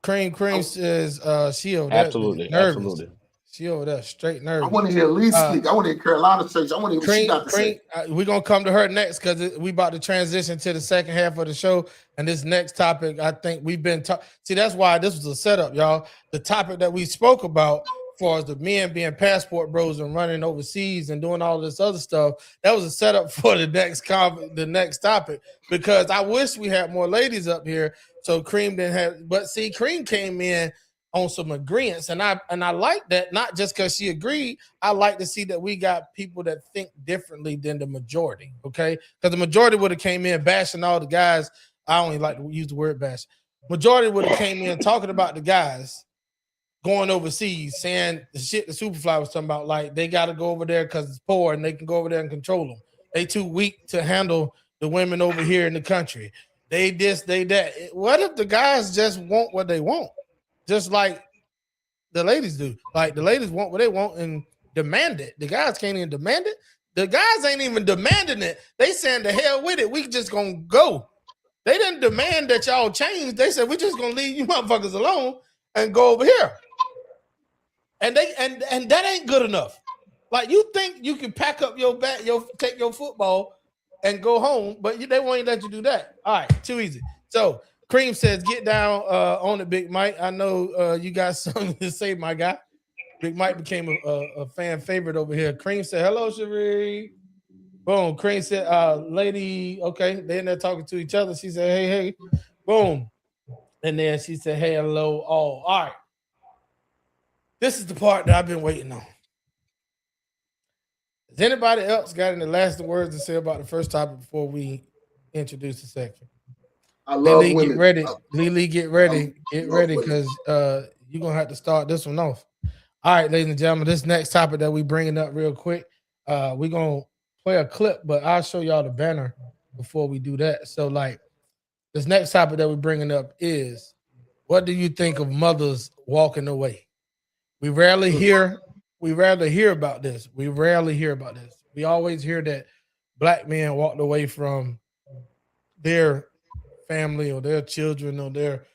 Cream says she over there Absolutely, nervous. absolutely. She over there straight I nervous. want to hear Lee speak. I want to hear Carolina say. I want to hear what she got to say. We're gonna come to her next because we about to transition to the second half of the show. And this next topic, I think we've been see, that's why this was a setup, y'all. The topic that we spoke about, as far as the men being passport bros and running overseas and doing all this other stuff, that was a setup for the next topic. Because I wish we had more ladies up here. So Cream didn't have, but see, Cream came in on some agreements, and I like that, not just because she agreed. I like to see that we got people that think differently than the majority. Okay, because the majority would have came in bashing all the guys. I only like to use the word bash. Majority would have came in talking about the guys going overseas, saying the shit the Superfly was talking about, like they got to go over there because it's poor and they can go over there and control them. They too weak to handle the women over here in the country. They this, they that. What if the guys just want what they want? Just like the ladies do. Like the ladies want what they want and demand it. The guys can't even demand it. The guys ain't even demanding it. They saying the hell with it. We just gonna go. They didn't demand that y'all change. They said we just gonna leave you motherfuckers alone and go over here. And they and that ain't good enough. Like you think you can pack up your bag, take your football and go home, but they won't let you do that. All right, too easy. So Cream says, "Get down on it, Big Mike. I know you got something to say, my guy." Big Mike became a fan favorite over here. Cream said, "Hello, Cherie." Boom. Cream said, "Lady, okay." They in there talking to each other. She said, "Hey, hey." Boom. And then she said, "Hey, hello, all." All right. This is the part that I've been waiting on. Has anybody else got any lasting words to say about the first topic before we introduce the section? I love Lily, women. get ready. Lily, get ready. Get ready women. because you're going to have to start this one off. All right, ladies and gentlemen, this next topic that we bringing up real quick, we're going to play a clip, but I'll show y'all the banner before we do that. So, like, this next topic that we're bringing up is, what do you think of mothers walking away? We rarely hear about this. We rarely hear about this. We always hear that black men walked away from their family or their children or their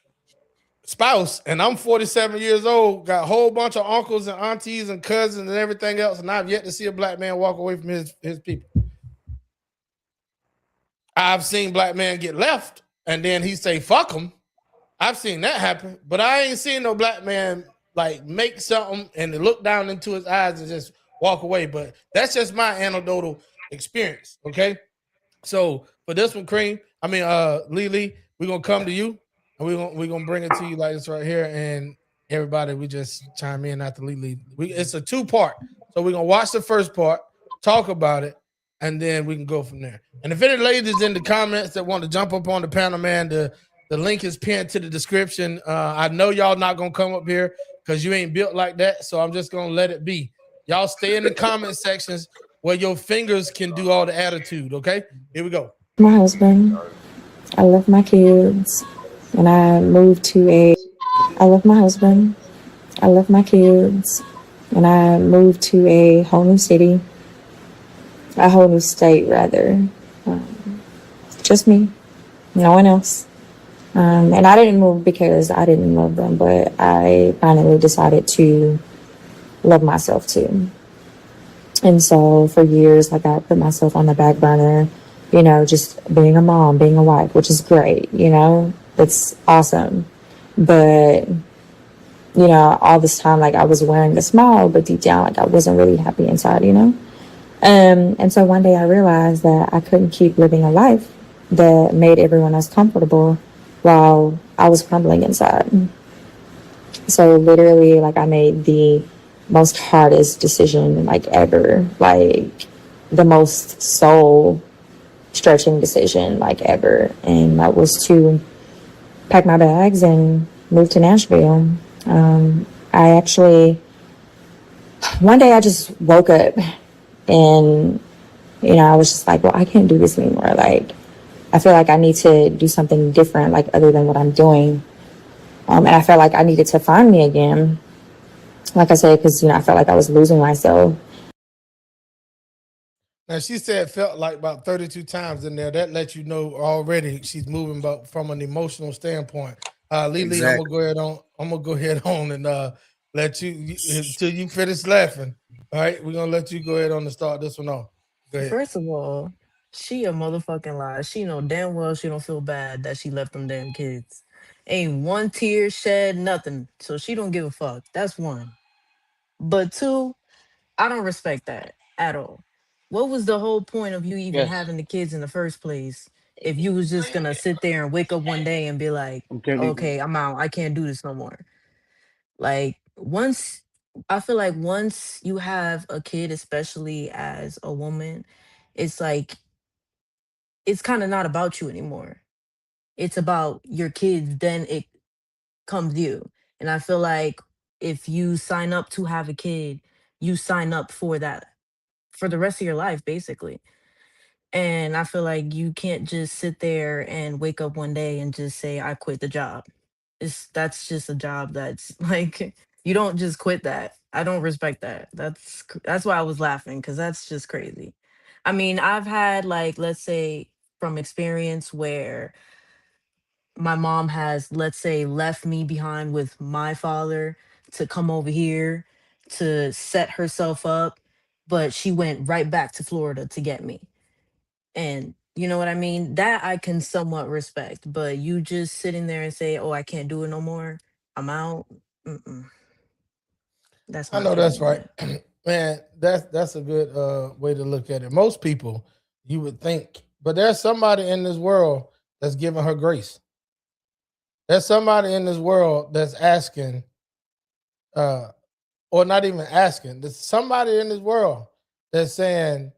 spouse. And I'm 47 years old, got a whole bunch of uncles and aunties and cousins and everything else, and I've yet to see a black man walk away from his people. I've seen black men get left and then he say fuck them. I've seen that happen, but I ain't seen no black man like make something and look down into his eyes and just walk away. But that's just my anecdotal experience. Okay. So for this one, Cream, I mean Lily, we're gonna come to you and we're gonna bring it to you like this right here. And everybody, we just chime in after Lily. It's a 2-part. So we're gonna watch the first part, talk about it, and then we can go from there. And if any ladies in the comments that want to jump up on the panel, man, the link is pinned to the description. I know y'all not gonna come up here because you ain't built like that. So I'm just gonna let it be. Y'all stay in the comment sections where your fingers can do all the attitude. Okay, here we go. My husband. I left my kids and I moved to a. I left my husband. I left my kids and I moved to a whole new city, a whole new state, rather. Just me, no one else. And I didn't move because I didn't love them, but I finally decided to love myself too. And so for years, like I put myself on the back burner, you know, just being a mom, being a wife, which is great, you know, it's awesome. But, you know, all this time, like I was wearing a smile, but deep down, like I wasn't really happy inside, you know? And so one day I realized that I couldn't keep living a life that made everyone else comfortable while I was crumbling inside. So literally, like I made the most hardest decision like ever, like the most soul stretching decision like ever. And that was to pack my bags and move to Nashville. I actually, one day I just woke up and, you know, I was just like, well, I can't do this anymore. Like, I feel like I need to do something different, like other than what I'm doing. And I felt like I needed to find me again. Like I said, because, you know, I felt like I was losing myself. Now she said felt like about 32 times in there. That lets you know already she's moving about from an emotional standpoint. Lily, Exactly. I'm gonna go ahead on and let you until you finish laughing. All right, we're gonna let you go ahead on and start this one off. Go ahead. First of all, she a motherfucking lie. She know damn well she don't feel bad that she left them damn kids. Ain't one tear shed, nothing. So she don't give a fuck. That's one. But two, I don't respect that at all. What was the whole point of you even Yes. having the kids in the first place if you was just gonna sit there and wake up one day and be like, Okay. okay, I'm out. I can't do this no more. Like once I feel like once you have a kid, especially as a woman, it's like it's kind of not about you anymore. It's about your kids, then it comes you. And I feel like if you sign up to have a kid, you sign up for that for the rest of your life, basically. And I feel like you can't just sit there and wake up one day and just say, I quit the job. That's just a job that's like you don't just quit that. I don't respect that. That's why I was laughing, because that's just crazy. I mean, I've had like, let's say from experience where my mom has, let's say, left me behind with my father to come over here to set herself up, but she went right back to Florida to get me. And you know what I mean? That I can somewhat respect, but you just sitting there and say, "Oh, I can't do it no more. I'm out." Mm-mm. That's I my know that's opinion on right, it. man. That's a good way to look at it. Most people, you would think, but there's somebody in this world that's giving her grace. There's somebody in this world that's asking, uh, or not even asking. There's somebody in this world that's saying,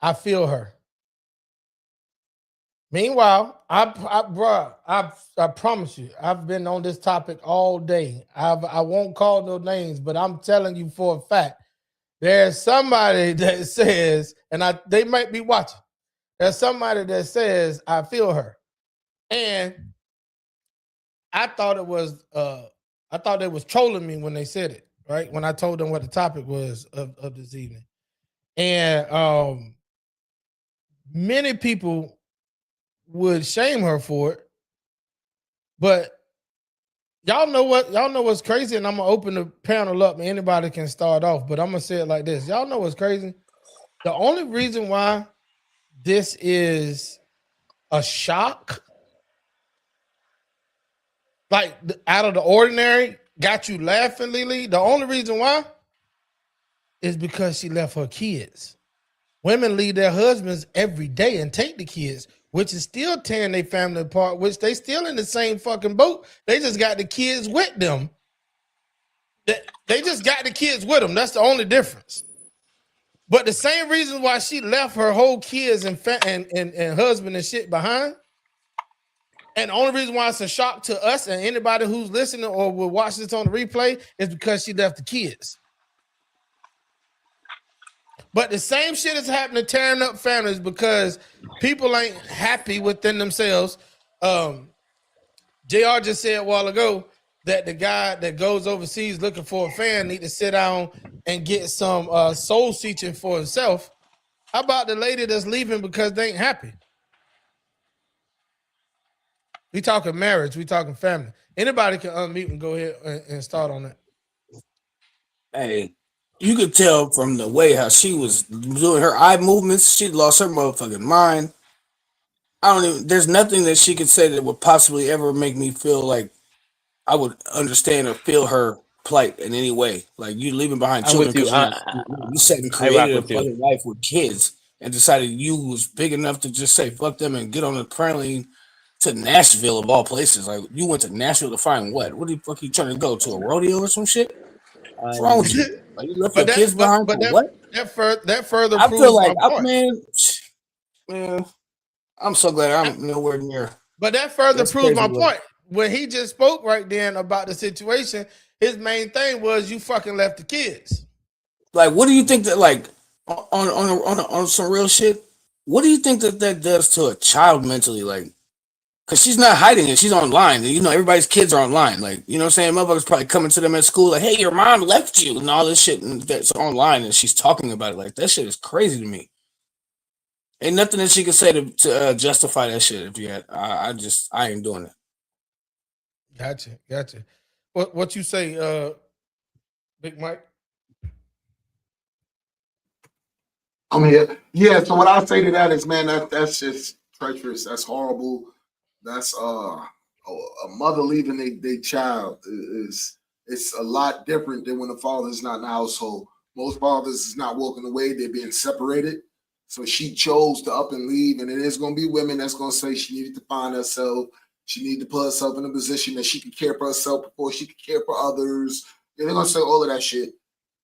"I feel her." Meanwhile, I promise you, I've been on this topic all day. I won't call no names, but I'm telling you for a fact, there's somebody that says, and they might be watching. There's somebody that says, "I feel her," and I thought it was, I thought they was trolling me when they said it, right? When I told them what the topic was of this evening, and many people would shame her for it, but y'all know what? Y'all know what's crazy, and I'm gonna open the panel up, and anybody can start off. But I'm gonna say it like this: y'all know what's crazy? The only reason why this is a shock, like out of the ordinary, got you laughing, Lily. The only reason why is because she left her kids. Women leave their husbands every day and take the kids, which is still tearing their family apart, which they still in the same fucking boat. They just got the kids with them. They just got the kids with them. That's the only difference. But the same reason why she left her whole kids and husband and shit behind, and the only reason why it's a shock to us and anybody who's listening or will watch this on the replay is because she left the kids. But the same shit is happening, tearing up families because people ain't happy within themselves. JR just said a while ago that the guy that goes overseas looking for a fan need to sit down and get some soul searching for himself. How about the lady that's leaving because they ain't happy? We talking marriage, we talking family. Anybody can unmute and go ahead and start on that. Hey, you could tell from the way how she was doing her eye movements, she lost her motherfucking mind. There's nothing that she could say that would possibly ever make me feel like I would understand or feel her plight in any way. Like you leaving behind I'm children with you. because you sat and I rock created a with you. fucking life with kids and decided you was big enough to just say fuck them and get on the plane to Nashville of all places. Like you went to Nashville to find what? What the fuck are you trying to go to, a rodeo or some shit? What's wrong with you? Like you left your kids behind for what? That further I proves feel like my point. man, I'm so glad I'm nowhere near. But that further That's proves my crazy, point. When he just spoke right then about the situation, his main thing was you fucking left the kids. Like, what do you think that like on some real shit? What do you think that does to a child mentally? Like, because she's not hiding it, she's online. You know, everybody's kids are online. Like, you know what I'm saying? Motherfuckers probably coming to them at school like, hey, your mom left you and all this shit, and that's online, and she's talking about it. Like, that shit is crazy to me. Ain't nothing that she can say to justify that shit. If you had, I ain't doing it. Gotcha. What you say, Big Mike? I'm here. Yeah. So what I say to that is, man, that's just treacherous. That's horrible. That's a mother leaving their child is it's a lot different than when the father's not in the household. Most fathers is not walking away; they're being separated. So she chose to up and leave, and it is going to be women that's going to say she needed to find herself. She needed to put herself in a position that she could care for herself before she could care for others. And they're going to say all of that shit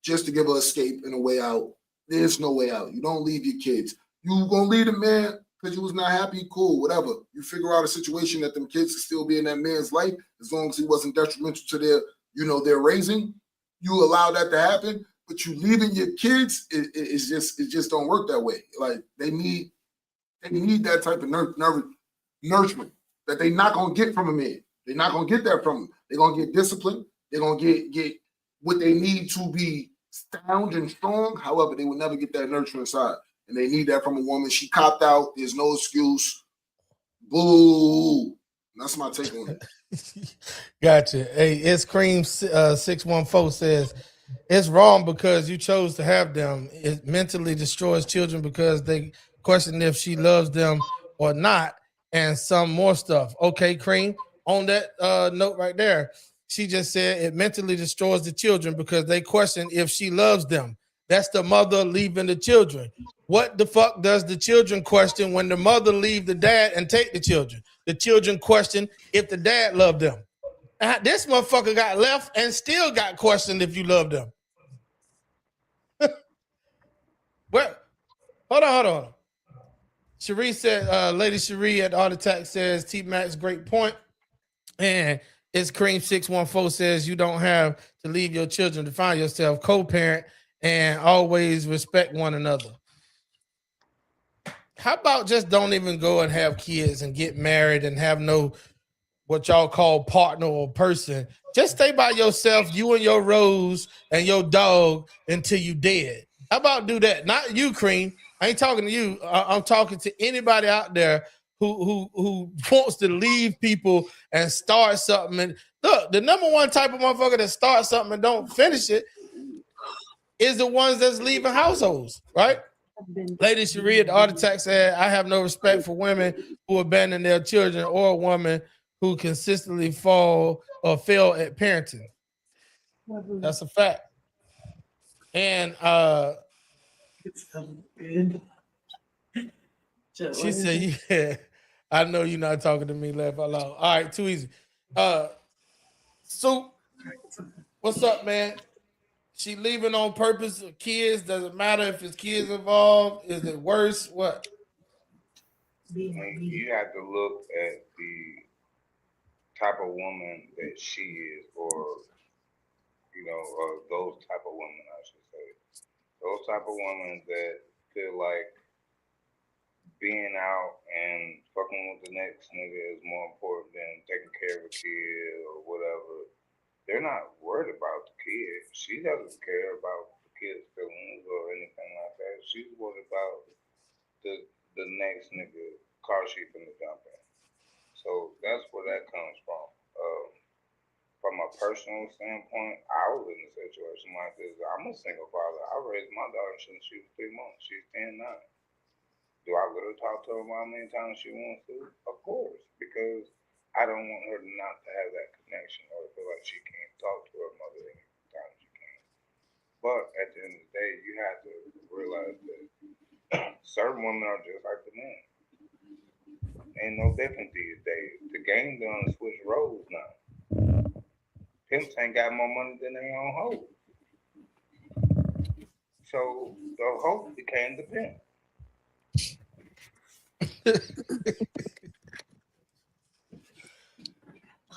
just to give her escape and a way out. There's no way out. You don't leave your kids. You gonna leave them, man, because you was not happy, cool, whatever. You figure out a situation that them kids could still be in that man's life as long as he wasn't detrimental to their raising. You allow that to happen, but you leaving your kids, it just don't work that way. Like they need that type of nourishment that they not gonna get from a man. They're not gonna get that from him. They're gonna get discipline. They're gonna get what they need to be sound and strong. However, they will never get that nurturing side. And they need that from a woman. She copped out. There's no excuse. Boo. That's my take on it. Gotcha. Hey, it's Cream 614 says it's wrong because you chose to have them. It mentally destroys children because they question if she loves them or not, and some more stuff. Okay, Cream, on that note right there, she just said it mentally destroys the children because they question if she loves them. That's the mother leaving the children. What the fuck does the children question when the mother leave the dad and take the children? The children question if the dad loved them. This motherfucker got left and still got questioned if you love them. Well, hold on. Cherie said, Lady Cherie at Art Attack says, T-Max, great point. And it's Cream 614 says you don't have to leave your children to find yourself, co-parent, and always respect one another. How about just don't even go and have kids and get married and have no what y'all call partner or person? Just stay by yourself, you and your rose and your dog until you dead. How about do that? Not you, Cream. I ain't talking to you. I'm talking to anybody out there who wants to leave people and start something. And look, the number one type of motherfucker that starts something and don't finish it is the ones that's leaving households, right? Lady Sharia, the architect said, I have no respect for women who abandon their children or a woman who consistently fall or fail at parenting. That's a fact. And she said, yeah, I know you're not talking to me, laugh out loud. All right, too easy. So what's up, man? She leaving on purpose of kids? Doesn't matter if it's kids involved. Is it worse? What? You have to look at the type of woman that she is, or those type of women, I should say. Those type of women that feel like being out and fucking with the next nigga is more important than taking care of a kid or whatever. They're not worried about the kid. She doesn't care about the kid's feelings or anything like that. She's worried about the next nigga car she finna jump in. So that's where that comes from. From a personal standpoint, I was in a situation like this. I'm a single father. I raised my daughter since she was 3 months. She's 10 now. Do I let her talk to her mom anytime she wants to? Of course, because I don't want her not to have that connection or feel like she can't talk to her mother anytime she can. But at the end of the day, you have to realize that certain women are just like the men. Ain't no different these days. The game done switch roles now. Pimps ain't got more money than they own hoes. So the hoe became the pimp.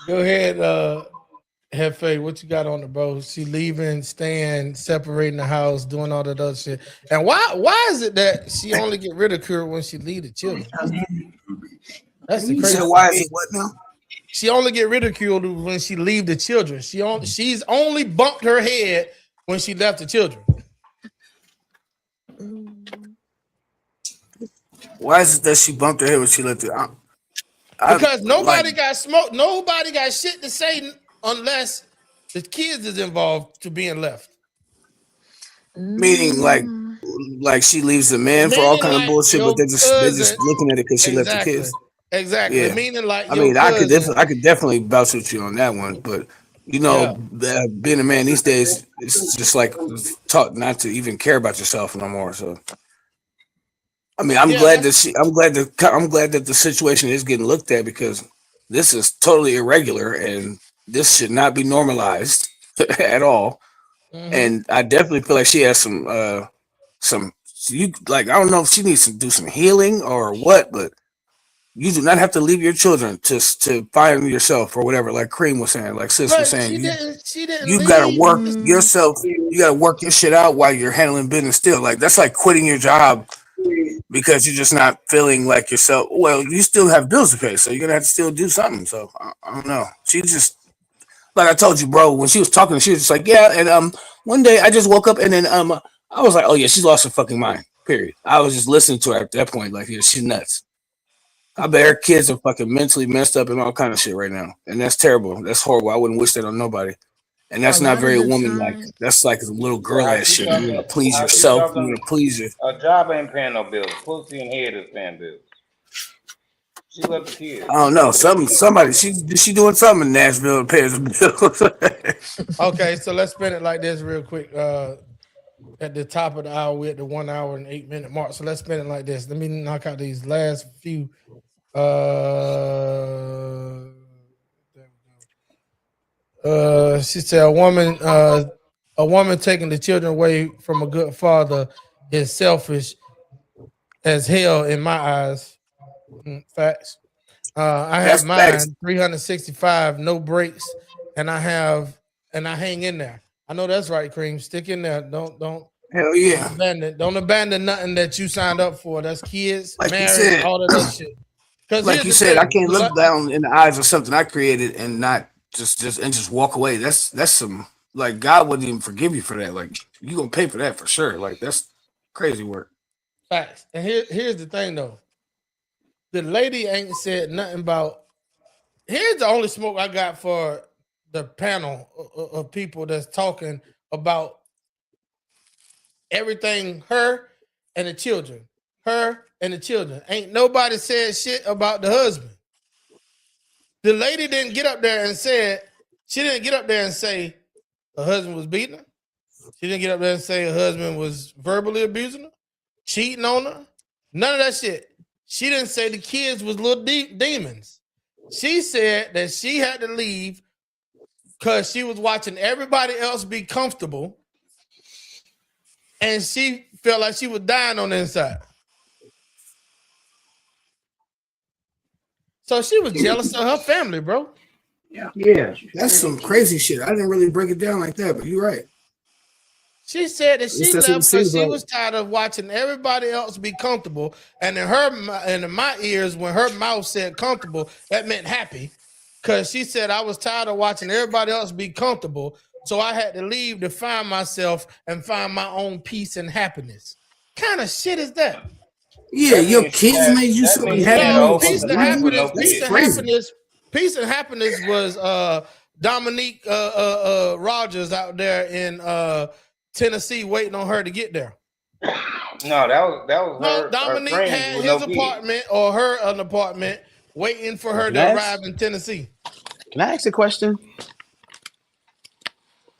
Go ahead, Hefe, what you got on the bro? She leaving, staying, separating the house, doing all that other shit. And why is it that she only get ridiculed when she leave the children? That's the crazy. Why is it what now? She only get ridiculed when she leave the children. She's only bumped her head when she left the children. Why is it that she bumped her head when she left it? Because nobody got smoked. Nobody got shit to say unless the kids is involved to being left. Meaning like she leaves the man for all kind of bullshit, but they're just looking at it because she left the kids. Exactly. Yeah. Meaning like I mean, I could definitely vouch with you on that one, but being a man these days, it's just like taught not to even care about yourself no more. So, I mean, I'm glad that the situation is getting looked at because this is totally irregular and this should not be normalized at all. Mm-hmm. And I definitely feel like she has some I don't know if she needs to do some healing or what, but you do not have to leave your children to find yourself or whatever. Like Cream was saying, like Sis was saying, she didn't. You gotta work yourself. You gotta work your shit out while you're handling business. Still, like that's like quitting your job because you're just not feeling like yourself. Well, you still have bills to pay, so you're gonna have to still do something. So I don't know. She just like I told you, bro. When she was talking, she was just like, yeah. And one day I just woke up and then I was like, oh yeah, she's lost her fucking mind. Period. I was just listening to her at that point, like yeah, she's nuts. I bet her kids are fucking mentally messed up and all kind of shit right now. And that's terrible. That's horrible. I wouldn't wish that on nobody. And that's not very woman-like. That's like a little girl-ass shit. You want to please yourself. You want to please your... A job ain't paying no bills. Pussy and head is paying bills. She left the kids. I don't know. Somebody, she doing something in Nashville to pay the bills. Okay, so let's spin it like this real quick. At the top of the hour, we're at the 1 hour and 8 minute mark. So let's spin it like this. Let me knock out these last few. She said a woman taking the children away from a good father is selfish as hell in my eyes. Facts. I have mine 365, no breaks, and I hang in there. I know that's right, Cream. Stick in there. Don't hell yeah. Don't abandon nothing that you signed up for. That's kids, like marriage, all of that shit. Like you said, I can't look down in the eyes of something I created and not just walk away. That's some like God wouldn't even forgive you for that. Like you gonna pay for that for sure. Like that's crazy work. Facts. And here's the thing though. The lady ain't said nothing about. Here's the only smoke I got for the panel of people that's talking about everything her and the children. Her and the children. Ain't nobody said shit about the husband. The lady didn't get up there and said, she didn't get up there and say her husband was beating her. She didn't get up there and say her husband was verbally abusing her, cheating on her. None of that shit. She didn't say the kids was little demons. She said that she had to leave because she was watching everybody else be comfortable and she felt like she was dying on the inside. So she was jealous of her family, bro. Yeah, that's some crazy shit. I didn't really break it down like that, but you're right. She said that she That's what it left because seems she like. was tired of watching everybody else be comfortable. And in my ears, when her mouth said comfortable, that meant happy. Because she said, I was tired of watching everybody else be comfortable. So I had to leave to find myself and find my own peace and happiness. Kind of shit is that? Yeah, That your means she kids had. made you That so means she had a happy. whole Peace bunch and of kids with no happiness. That's Peace and crazy. happiness. Peace and happiness was Dominique Rogers out there in Tennessee waiting on her to get there. No, that was No, her Dominique friends had with his no kids. apartment or her an apartment waiting for her Can to I arrive ask? in Tennessee. Can I ask a question?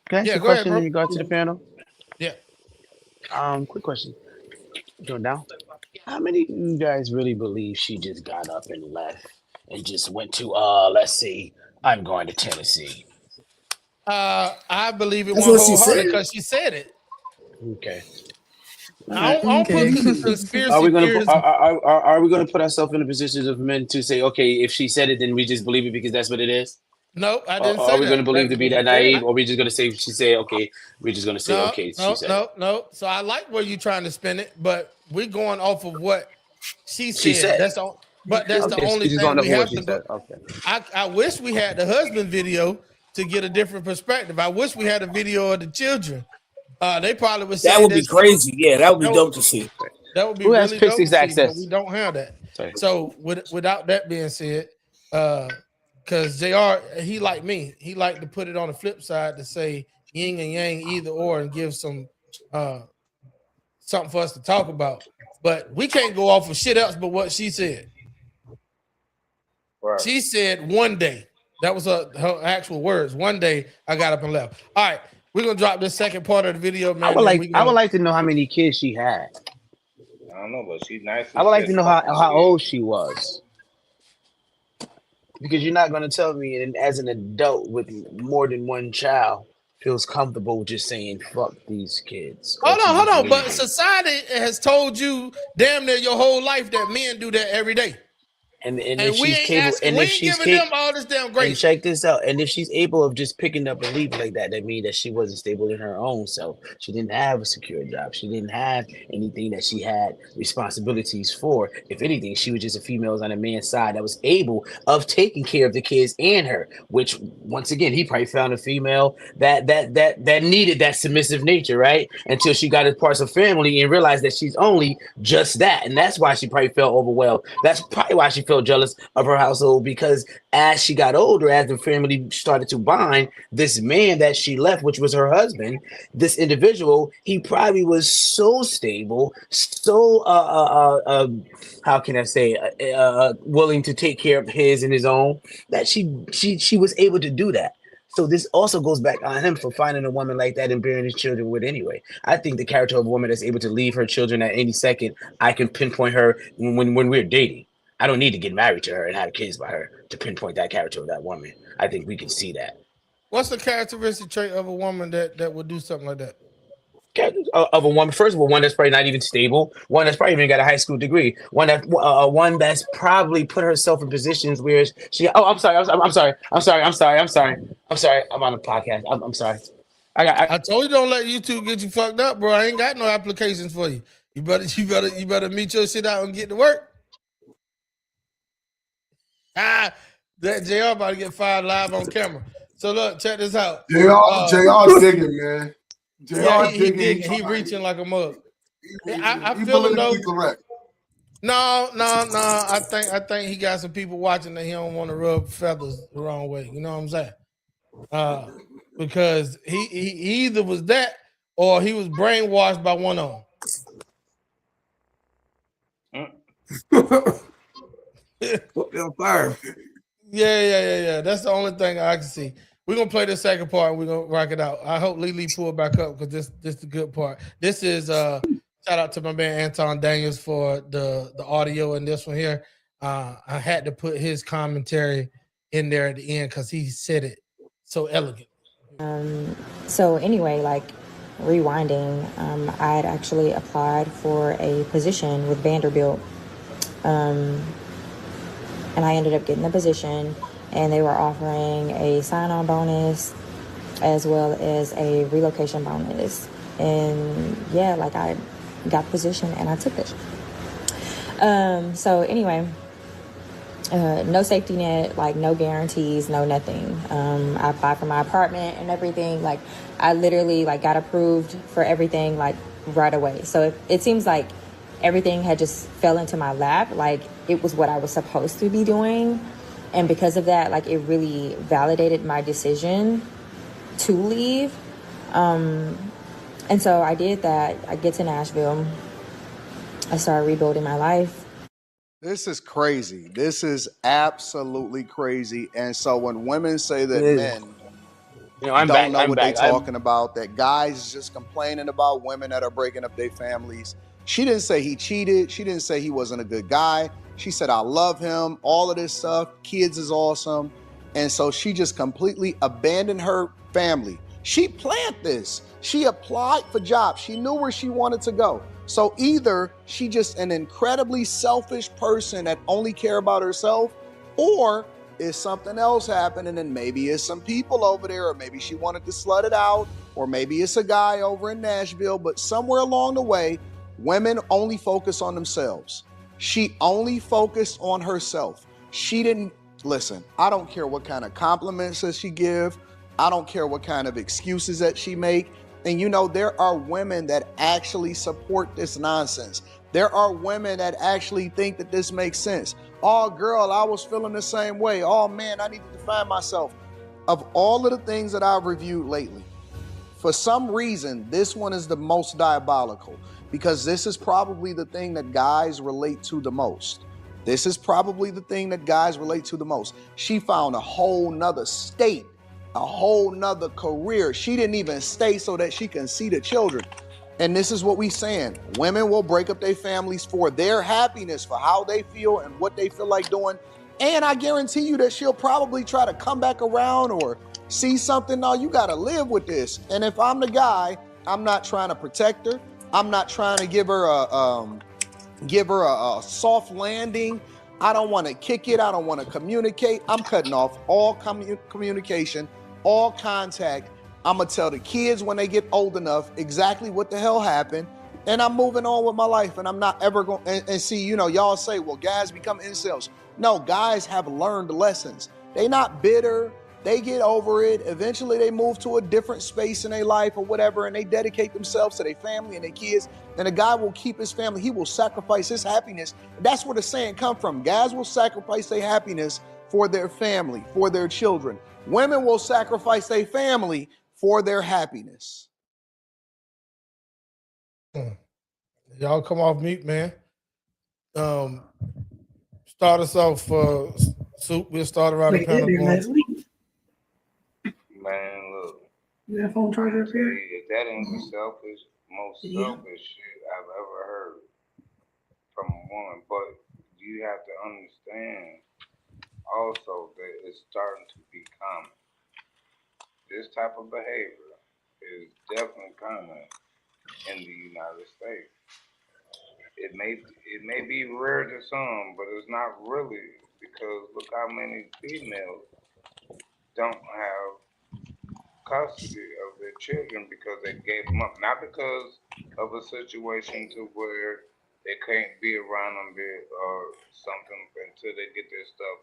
Can I ask Yeah, a go ahead, question in bro. regard to the panel? Yeah. Quick question. Going down. How many of you guys really believe she just got up and left and just went to let's see, I'm going to Tennessee? I believe it That's went what she said. wholehearted because she said it. Okay. I don't put Okay. Are conspiracy we gonna put, theories. are we gonna put ourselves in the position of men to say, okay, if she said it, then we just believe it because that's what it is? No, I Or didn't are say we gonna that. believe to be that Yeah. naive, or are we just gonna say she said, okay, we're just gonna say, okay, she said it. No. So I like where you're trying to spin it, but we're going off of what she She said. said. That's all. But that's the Okay, so only we just thing going we over what have she to go. said. Okay. I wish we had the husband video to get a different perspective. I wish we had a video of the children. They probably would That say would be this. crazy. Yeah, that would be That would, dope to see. that would be Who has really dope to Pixie's see, but we access? don't have that. Sorry. So without that being said, because JR, he like me, he like to put it on the flip side to say yin and yang, either or, and give some something for us to talk about. But we can't go off of shit else but what she said. Right. She said one day. That was her actual words. One day I got up and left. All right, we're gonna drop this second part of the video, man. I would like to know how many kids she had. I don't know, but she's nice. I would like to know how fucking old she was. Because you're not gonna tell me, and as an adult with more than one child feels comfortable just saying fuck these kids. Hold on. But society has told you damn near your whole life that men do that every day. And And if we she's ain't capable, asking, and we if ain't she's giving them all this damn and grace. check this out, and if she's able of just picking up and leaving like that, that means that she wasn't stable in her own self. She didn't have a secure job. She didn't have anything that she had responsibilities for. If anything, she was just a female on a man's side that was able of taking care of the kids and her. Which once again, he probably found a female that needed that submissive nature, right? Until she got as parts of family and realized that she's only just that, and that's why she probably felt overwhelmed. That's probably why she felt jealous of her household, because as she got older, as the family started to bond, this man that she left, which was her husband, this individual, he probably was so stable, so how can I say, willing to take care of his and his own, that she was able to do that. So this also goes back on him for finding a woman like that and bearing his children with anyway. I think the character of a woman that's able to leave her children at any second, I can pinpoint her when we're dating. I don't need to get married to her and have kids by her to pinpoint that character of that woman. I think we can see that. What's the characteristic trait of a woman that would do something like that? Of a woman, first of all, one that's probably not even stable, one that's probably even got a high school degree, one that's probably put herself in positions where she. Oh, I'm sorry. I'm sorry. I'm on a podcast. I'm sorry. I told you don't let YouTube get you fucked up, bro. I ain't got no applications for you. You better meet your shit out and get to work. That JR about to get fired live on camera. So look, check this out. JR digging, man. JR digging. He reaching like a mug. I He feel politically correct. No. I think he got some people watching that he don't want to rub feathers the wrong way. You know what I'm saying? Because he either was that or he was brainwashed by one of them. on fire. Yeah. That's the only thing I can see. We're gonna play the second part and we're gonna rock it out. I hope Lily pull back up because this is the good part. This is shout out to my man Anton Daniels for the audio in this one here. I had to put his commentary in there at the end because he said it so elegant. So anyway, like rewinding, I had actually applied for a position with Vanderbilt, and I ended up getting the position, and they were offering a sign-on bonus as well as a relocation bonus. And yeah, like I got the position and I took it. So anyway, no safety net, like no guarantees, no nothing. I applied for my apartment and everything. Like I literally like got approved for everything like right away. So it seems like everything had just fell into my lap. Like it was what I was supposed to be doing. And because of that, like it really validated my decision to leave. And so I did that. I get to Nashville. I started rebuilding my life. This is crazy. This is absolutely crazy. And so when women say that Yeah. men I'm don't back. know I'm what they back. talking about, that guys is just complaining about women that are breaking up their families. She didn't say he cheated. She didn't say he wasn't a good guy. She said, I love him, all of this stuff. Kids is awesome. And so she just completely abandoned her family. She planned this. She applied for jobs. She knew where she wanted to go. So either she just an incredibly selfish person that only care about herself, or is something else happening, and maybe it's some people over there, or maybe she wanted to slut it out, or maybe it's a guy over in Nashville. But somewhere along the way, women only focus on themselves. She only focused on herself. She didn't listen. I don't care what kind of compliments that she give. I don't care what kind of excuses that she make. And there are women that actually support this nonsense. There are women that actually think that this makes sense. Oh, girl, I was feeling the same way. Oh, man, I needed to find myself. Of all of the things that I've reviewed lately, for some reason, this one is the most diabolical, because this is probably the thing that guys relate to the most. This is probably the thing that guys relate to the most. She found a whole nother state, a whole nother career. She didn't even stay so that she can see the children. And this is what we saying. Women will break up their families for their happiness, for how they feel and what they feel like doing. And I guarantee you that she'll probably try to come back around or see something. No, you got to live with this. And if I'm the guy, I'm not trying to protect her. I'm not trying to give her a soft landing. I don't want to kick it. I don't want to communicate. I'm cutting off all communication, all contact. I'm going to tell the kids when they get old enough exactly what the hell happened. And I'm moving on with my life. And I'm not ever going and see, y'all say, well, guys become incels. No, guys have learned lessons. They not bitter. They get over it. Eventually they move to a different space in their life or whatever. And they dedicate themselves to their family and their kids. And a guy will keep his family. He will sacrifice his happiness. That's where the saying come from. Guys will sacrifice their happiness for their family, for their children. Women will sacrifice their family for their happiness. Y'all come off mute, man. Start us off, Soup. We'll start around the panel going. Man, look. You got a phone charger up here? If that ain't the most selfish shit I've ever heard from a woman. But you have to understand also that it's starting to be common. This type of behavior is definitely common in the United States. It may be rare to some, but it's not really, because look how many females don't have custody of their children because they gave them up, not because of a situation to where they can't be around them or something until they get their stuff.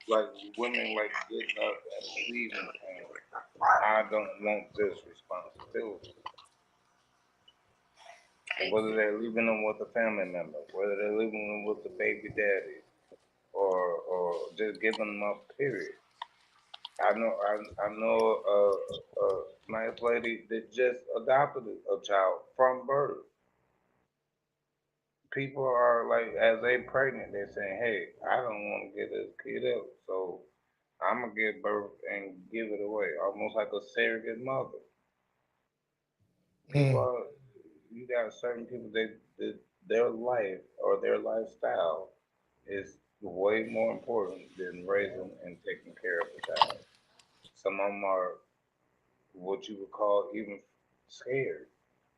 Like women like getting up and leaving, and I don't want this responsibility. Whether they're leaving them with a family member, whether they're leaving them with the baby daddy, or just giving them up, period. I know a nice lady that just adopted a child from birth. people are like, as they pregnant, they're saying, "Hey, I don't want to get this kid up, so I'm gonna give birth and give it away, almost like a surrogate mother." People are, you got certain people that their life or their lifestyle is way more important than raising and taking care of the child. Some of them are what you would call even scared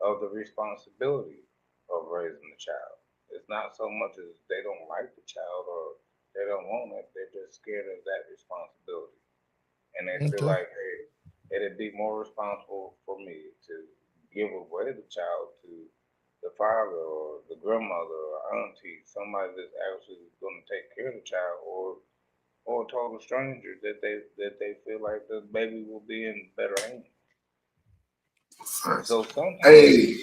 of the responsibility of raising the child. It's not so much as they don't like the child or they don't want it, they're just scared of that responsibility. And they feel Okay. like, hey, it'd be more responsible for me to give away the child to the father or the grandmother or auntie, somebody that's actually going to take care of the child, or a total stranger that they feel like the baby will be in better hands. So Hey,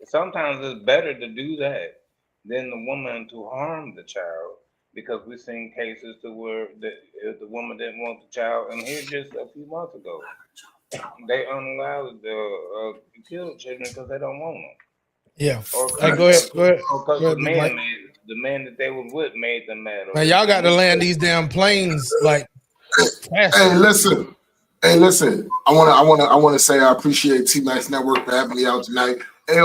sometimes it's better to do that than the woman to harm the child, because we've seen cases to where if the woman didn't want the child, and here just a few months ago, they unallowed to kill the children because they don't want them, Yeah. or Hey, because go ahead. Go ahead. Go the ahead, Big Mike. man that they was with made them mad, or Man, they y'all got to family. land these damn planes like faster. hey, listen. Hey, listen. I wanna say I appreciate T Max Network for having me out tonight. Hey,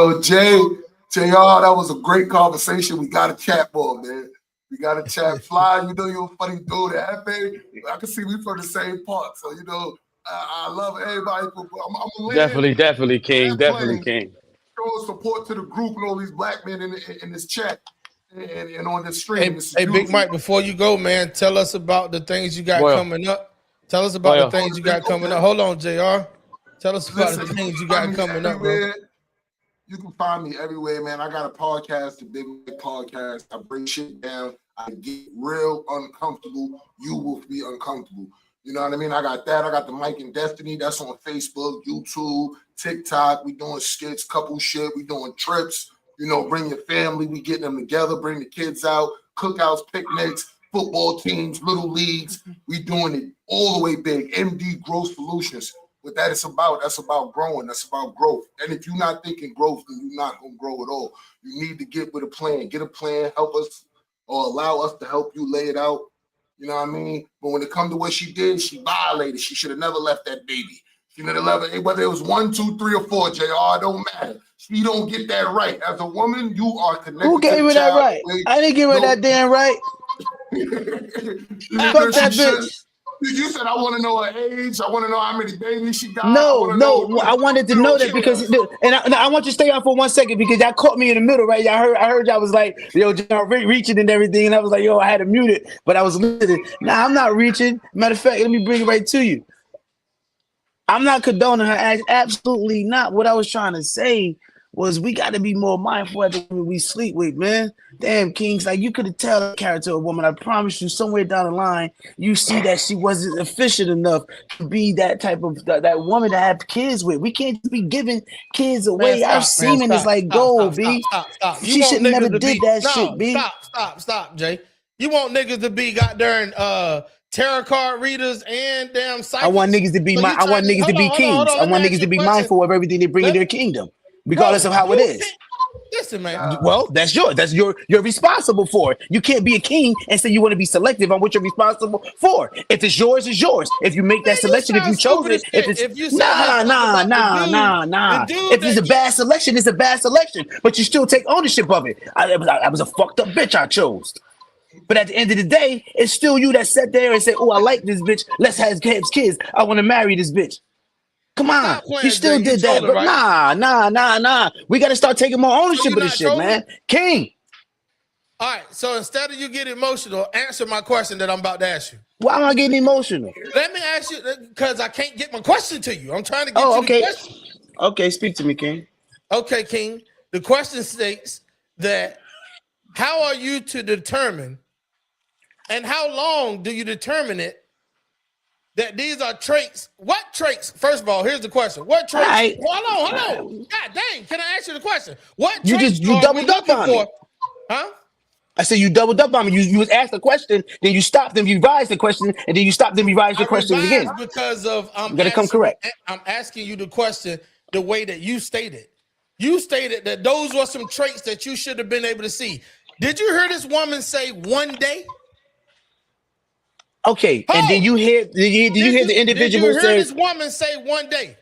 JR, that was a great conversation. We got to chat more, man. We got to chat. Fly, you know you're a funny dude. Happy. I can see we from the same part, so you know I love everybody. I'm landing Definitely, King. that Definitely, plane, King. showing support to the group and all these black men in this chat and on this stream. Hey, This is hey, Big beautiful. Mike, before you go, man, tell us about the things you got Well, coming up. Tell us about the well. things you got coming up. Hold on, JR. Tell us about Listen, the you can things you find got me coming up, bro. everywhere. You can find me everywhere, man. I got a podcast, the Big Mike Podcast. I break shit down. I get real uncomfortable. You will be uncomfortable. You know what I mean? I got that. I got the Mike and Destiny. That's on Facebook, YouTube, TikTok. We doing skits, couple shit. We doing trips. You know, bring your family. We getting them together. Bring the kids out. Cookouts, picnics, football teams, little leagues. We doing it all the way big. MD Growth Solutions. What that is about, that's about growing, that's about growth. And if you're not thinking growth, then you're not going to grow at all. You need to get with a plan. Get a plan, help us or allow us to help you lay it out. You know what I mean? But when it comes to what she did, she violated. She should have never left that baby. She should have left it, whether it was 1, 2, 3, or 4, JR, it don't matter. She don't get that right. As a woman, you are Who connected to gave the her that child. right? I didn't give her No, that damn right. even Fuck she that should. bitch. You said I want to know her age. I want to know how many babies she got. I No, want to know. no. I wanted to know that because, and I want you to stay on for 1 second because that caught me in the middle, right? I heard y'all was like, yo, reaching and everything, and I was like, yo, I had to mute it, but I was listening. Nah, I'm not reaching. Matter of fact, let me bring it right to you. I'm not condoning her acts. Absolutely not. What I was trying to say was we got to be more mindful of the women we sleep with, man. Damn, Kings, like you could have tell the character of a woman. I promise you, somewhere down the line, you see that she wasn't efficient enough to be that type of that woman to have kids with. We can't be giving kids Man, away. Our stop, man. semen is like gold, B. Stop. You She want should never niggas to did be that no, shit, B. stop, Jay. You want niggas to be goddamn tarot card readers and damn psychics. I want niggas to be So I want niggas to be kings. I Let me want ask niggas you to a be question. mindful of everything they bring in their kingdom, regardless of how it is. Listen, man. Well, that's yours. That's you're responsible for it. You can't be a king and say you want to be selective on what you're responsible for. If it's yours, it's yours. If you make that selection, if you chose it, if it's If you sit here talking about the dude If it's a bad selection, it's a bad selection. But you still take ownership of it. I was a fucked up bitch I chose. But at the end of the day, it's still you that sat there and said, "Oh, I like this bitch. Let's have kids. I want to marry this bitch." Come on, Stop playing, you still Jay. You did that, trolling, but right? nah. We got to start taking more So ownership you're of this not shit, trolling? man. King. All right. So instead of you getting emotional, answer my question that I'm about to ask you. Why am I getting emotional? Let me ask you because I can't get my question to you. I'm trying to get you okay. the question. Okay, speak to me, King. Okay, King. The question states that how are you to determine and how long do you determine it that these are traits? What traits? First of all, here's the question. What traits? Hold on. God dang, can I ask you the question? What traits You are we doubled up looking on for? me. Huh? I said you doubled up on me. You was asked the question, then you stopped and revised the question, and then you stopped and revised the question again. Because of You gotta come correct. I'm asking you the question the way that you stated. you stated that those were some traits that you should have been able to see. Did you hear this woman say one day? Okay, and then you hear did you hear the individual Did you who hear said this woman say one day?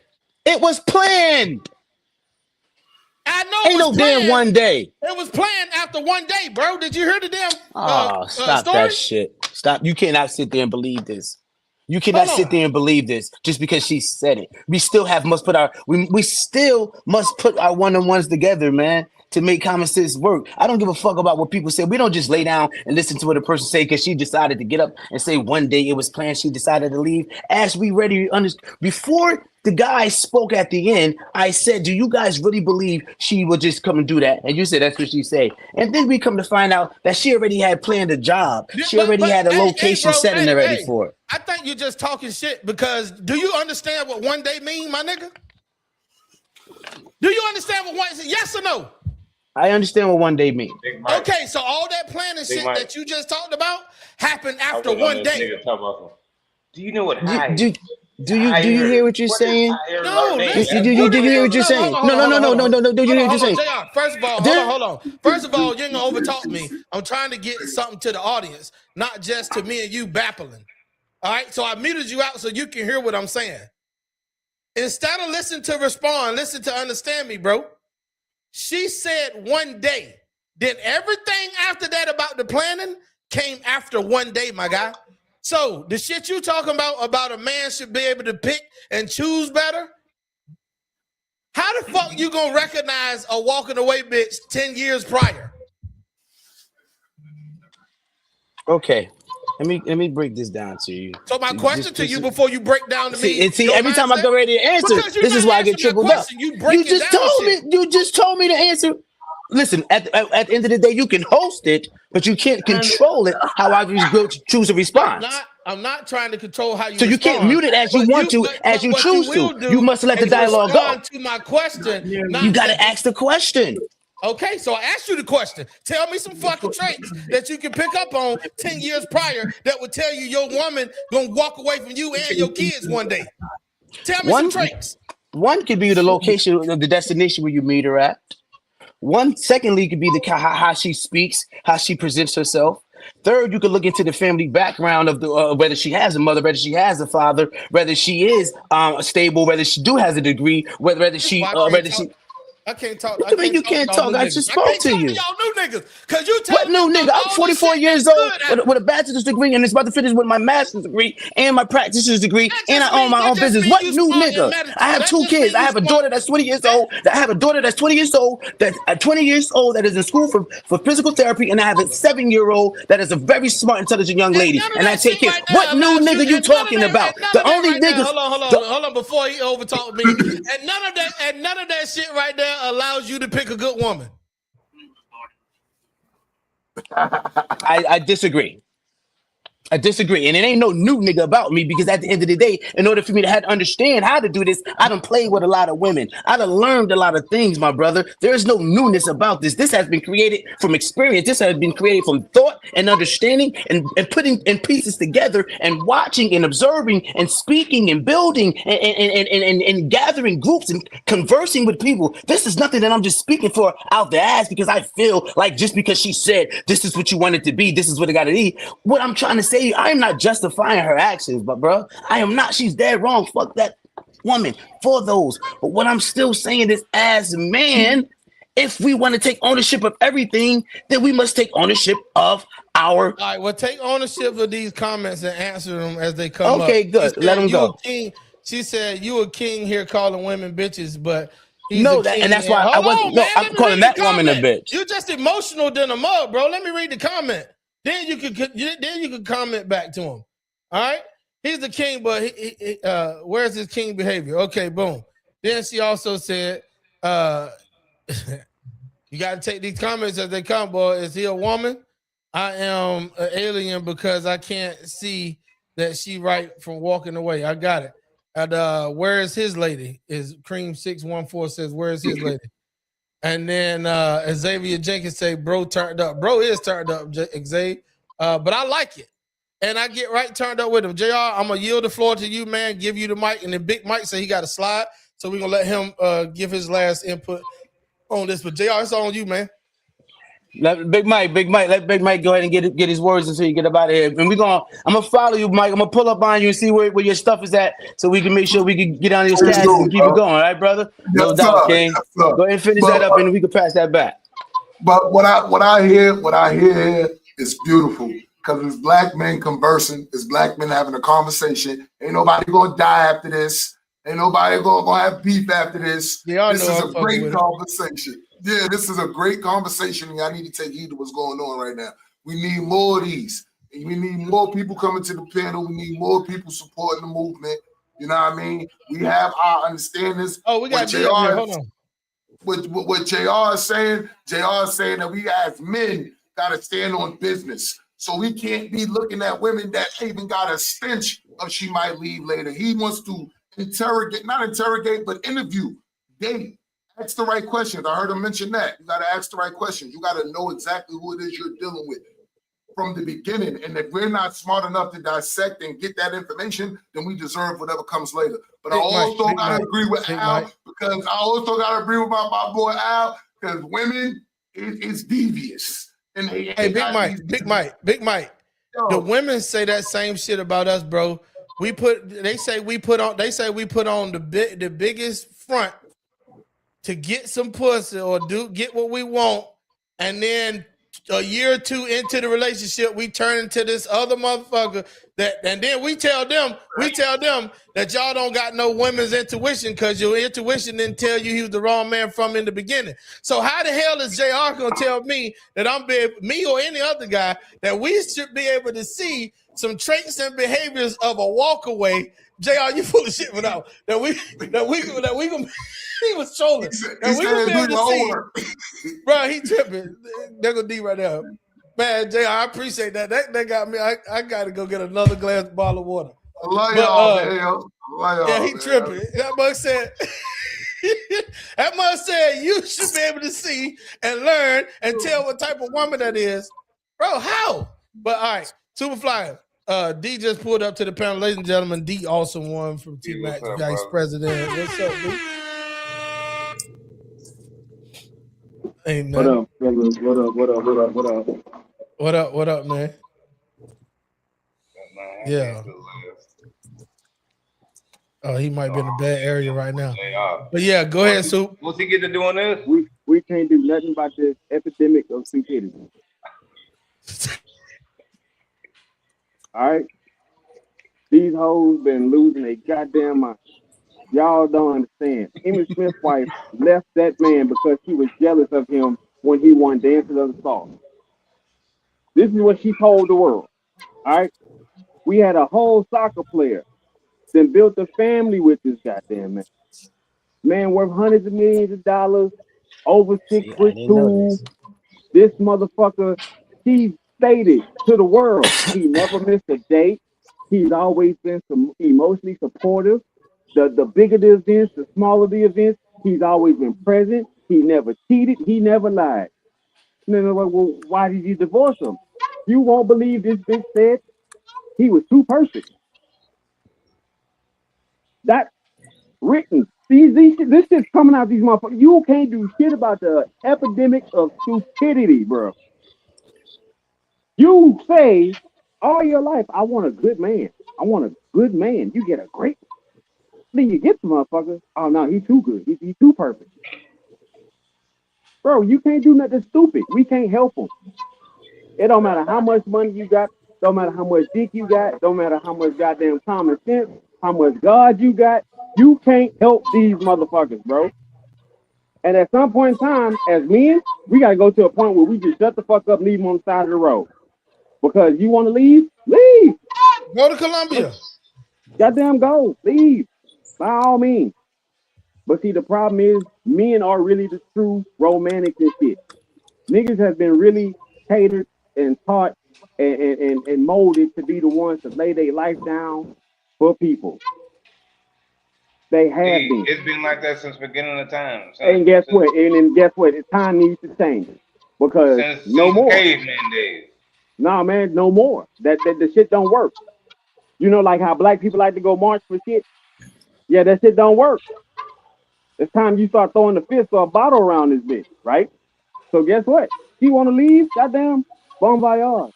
it was planned? I know Ain't it was no planned. damn one day. It was planned after one day, bro. Did you hear the damn Stop story? that shit. Stop. You cannot sit there and believe this. You cannot sit there and believe this just because she said it. We still must put our one-on-ones together, man, to make common sense work. I don't give a fuck about what people say. We don't just lay down and listen to what a person say because she decided to get up and say one day it was planned. She decided to leave. As we ready before the guy spoke at the end, I said, do you guys really believe she would just come and do that? And you said that's what she said. And then we come to find out that she already had planned a job. She already had a location set and ready for it. I think you're just talking shit because do you understand what one day mean, my nigga? Do you understand what one yes or no? I understand what one day means. Okay, so all that planning shit that you just talked about happened after one day. Do you know what do you hear what you're saying? No, listen. Do you hear what you're saying? No. Do you hear what you're saying? JR, first of all, hold on. First of all, you ain't gonna overtalk me. I'm trying to get something to the audience, not just to me and you babbling. All right, so I muted you out so you can hear what I'm saying. Instead of listen to respond, listen to understand me, bro. She said one day. Then everything after that about the planning came after one day, my guy. So the shit you talking about a man should be able to pick and choose better. How the fuck you gonna recognize a walking away bitch 10 years prior? Okay. Let me break this down to you. So my question to you before you break down to me. See, every time I go ready to answer, this is why I get tripled up. You just told me to answer. Listen, at the end of the day, you can host it, but you can't control it. How I choose a response. I'm not trying to control how you. So you can't mute it as you want to, as you choose to. You must let the dialogue go. To my question, you got to ask the question. Okay, so I asked you the question. Tell me some fucking traits that you can pick up on 10 years prior that would tell you your woman gonna walk away from you and your kids one day. Tell me some traits. One could be the location of the destination where you meet her at. Secondly, could be the how she speaks, how she presents herself. Third, you could look into the family background of the whether she has a mother, whether she has a father, whether she is stable, whether she has a degree, whether she. I can't talk. What do you mean you can't talk? I just spoke to you. Y'all new niggas, cause you tell what new nigga? I'm 44 years old with a bachelor's degree and it's about to finish with my master's degree and my practitioner's degree, and I own my own business. What new nigga? I have 2 kids. I have a daughter that's 20 years old. I have a daughter that's 20 years old. That's 20 years old that is in school for physical therapy, and I have a 7-year-old that is a very smart, intelligent young lady, and I take care. What new nigga you talking about? The only nigga. Hold on, before he overtalk me. And none of that shit right there allows you to pick a good woman. I disagree. And it ain't no new nigga about me, because at the end of the day, in order for me to have to understand how to do this, I done played with a lot of women. I done learned a lot of things, my brother. There is no newness about this. This has been created from experience. This has been created from thought and understanding and putting in pieces together and watching and observing and speaking and building and gathering groups and conversing with people. This is nothing that I'm just speaking for out the ass because I feel like just because she said this is what you want it to be, this is what it got to be. What I'm trying to say, I am not justifying her actions, but bro, I am not. She's dead wrong. Fuck that woman for those. But what I'm still saying is, as a man, if we want to take ownership of everything, then we must take ownership of our. All right, well, take ownership of these comments and answer them as they come up. Okay, good. Let them go. She said, "You a king here calling women bitches, but." No, and that's why I wasn't. No, I'm calling that woman a bitch. You're just emotional than a mug, bro. Let me read the comment. Then you could comment back to him. All right, he's the king, but he where's his king behavior? Okay, boom. Then she also said, "You got to take these comments as they come, boy. Is he a woman? I am an alien because I can't see that she right from walking away. I got it. And where is his lady? Is Cream 614 says, where is his lady? And then Xavier Jenkins say, bro turned up. Bro is turned up, Xavier. But I like it. And I get right turned up with him. JR, I'm going to yield the floor to you, man. Give you the mic. And then Big Mike say he got a slide. So we're going to let him give his last input. on this, but JR, it's on you, man. Let Big Mike go ahead and get his words until you get up out of here. And I'm gonna follow you, Mike. I'm gonna pull up on you and see where your stuff is at, so we can make sure we can get on these casts and keep it going. All right, brother? No doubt, King. Go ahead and finish that up, and we can pass that back. But what I hear is beautiful, because it's black men conversing, it's black men having a conversation. Ain't nobody gonna die after this. Ain't nobody gonna have beef after this. This is a great conversation. Yeah, this is a great conversation. And I need to take heed to what's going on right now. We need more of these. We need more people coming to the panel. We need more people supporting the movement. You know what I mean? We have our understandings. Oh, we got JR here. Hold on. What JR is saying that we as men got to stand on business. So we can't be looking at women that even got a stench of she might leave later. He wants to not interrogate, but interview, date, ask the right questions. I heard him mention that. You got to ask the right questions. You got to know exactly who it is you're dealing with from the beginning. And if we're not smart enough to dissect and get that information, then we deserve whatever comes later. But I also got to agree with Al, because I also got to agree with my boy Al, because women is devious. And hey, Big Mike. Yo. The women say that same shit about us, bro. They say we put on the biggest front to get some pussy or get what we want, and then a year or two into the relationship, we turn into this other motherfucker and then we tell them that y'all don't got no women's intuition, because your intuition didn't tell you he was the wrong man from in the beginning. So how the hell is JR gonna tell me that me or any other guy that we should be able to see some traits and behaviors of a walkaway? JR, you full of shit for that. That we gonna he was trolling. Now we gonna be able to see, bro. He tripping. They're gonna D right there, man. JR, I appreciate that. That got me. I gotta go get another bottle of water. I love y'all, man. Yeah, he tripping. That mug said. That mug said you should be able to see and learn and tell what type of woman that is, bro. How? But all right, Superfly. D just pulled up to the panel, ladies and gentlemen. D also won from T-Max Vice President. What's up, D? Hey, man. What up, fellas? What up, man? Yeah. Oh, he might be in a bad area right now. But yeah, go ahead, Soup. What's he get to doing this? We can't do nothing about this epidemic of stupidity. All right? These hoes been losing their goddamn mind. Y'all don't understand. Emmitt Smith's wife left that man because she was jealous of him when he won Dancing of the Stars. This is what she told the world. All right? We had a whole soccer player that built a family with this goddamn man. Man worth hundreds of millions of dollars, over 6'2". This motherfucker, he stated to the world, he never missed a date. He's always been emotionally supportive. The bigger the events, the smaller the events, he's always been present. He never cheated. He never lied. And then they're like, well, why did you divorce him? You won't believe this bitch said he was too perfect. That's written. This shit's coming out of these motherfuckers. You can't do shit about the epidemic of stupidity, bro. You say all your life, I want a good man. I want a good man. You get a great. Then you get the motherfucker. Oh no, he's too good. He's too perfect. Bro, you can't do nothing stupid. We can't help him. It don't matter how much money you got. Don't matter how much dick you got. Don't matter how much goddamn common sense. How much God you got. You can't help these motherfuckers, bro. And at some point in time, as men, we gotta go to a point where we just shut the fuck up, leave them on the side of the road. Because you want to leave, leave. Go to Colombia. Goddamn go, leave. By all means. But see, the problem is, men are really the true romantics and shit. Niggas have been really catered and taught and molded to be the ones to lay their life down for people. They have been. It's been like that since the beginning of time. And guess what? And guess what? Time needs to change. Because since no more. Caveman days. Nah, man, no more. That the shit don't work. You know, like how black people like to go march for shit? Yeah, that shit don't work. It's time you start throwing the fist or a bottle around this bitch, right? So guess what? She want to leave? Goddamn, bon voyage.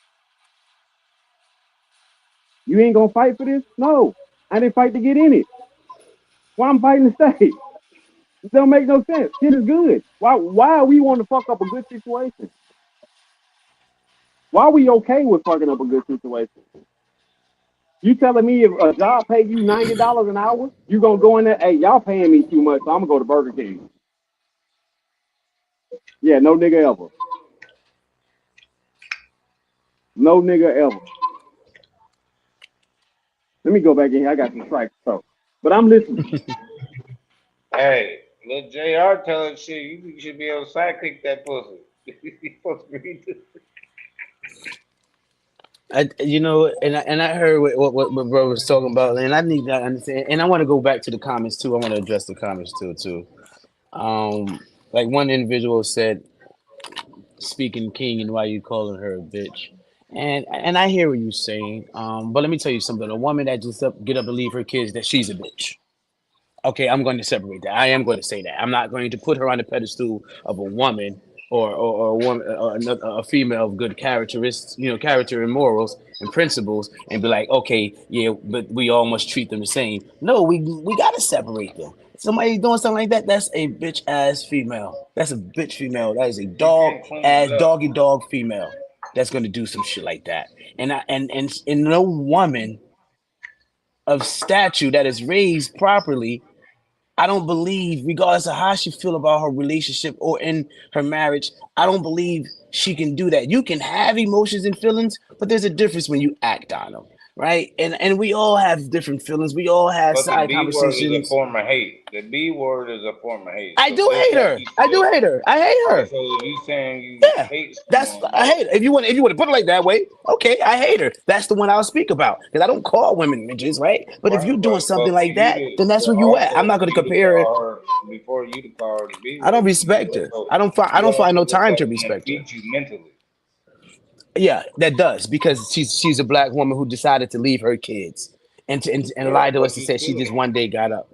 You ain't gonna fight for this? No, I didn't fight to get in it. Why I'm fighting to stay? It don't make no sense. Shit is good. Why we want to fuck up a good situation? Why are we okay with fucking up a good situation? You telling me if a job pay you $90 an hour, you gonna go in there, hey, y'all paying me too much, so I'm gonna go to Burger King. Yeah, no nigga ever. No nigga ever. Let me go back in here. I got some strikes, so. But I'm listening. Hey, little JR telling shit, you should be able to sidekick that pussy. You supposed to read this. I heard what bro was talking about, and I need to understand. And I want to go back to the comments too. I want to address the comments too. Like one individual said, speaking king, and why you calling her a bitch? And I hear what you're saying. But let me tell you something. A woman that just get up and leave her kids, that she's a bitch. Okay, I'm going to separate that. I am going to say that. I'm not going to put her on the pedestal of a woman or a woman, a female of good characteristics, character and morals and principles, and be like, okay, yeah, but we all must treat them the same. No, we got to separate them. Somebody doing something like that, that's a bitch ass female. That's a bitch female. That is a dog ass doggy dog female. That's going to do some shit like that. And no woman of statue that is raised properly, I don't believe, regardless of how she feel about her relationship or in her marriage, I don't believe she can do that. You can have emotions and feelings, but there's a difference when you act on them, right? And we all have different feelings. We all have But the side B word is a conversations. form of hate. The B word is a form of hate. I So do hate her. I hate her. Okay, so if you saying you hate someone, I hate her. If you want to put it like that way, okay, I hate her. That's the one I'll speak about because I don't call women midgets, right? But if you're doing something like that, then that's where you at. I'm not going to compare her. Before you to call her the B word. I don't respect her. I don't find no time to respect her. Beat you mentally. Yeah, that does because she's a black woman who decided to leave her kids and lie to us and say she just one day got up.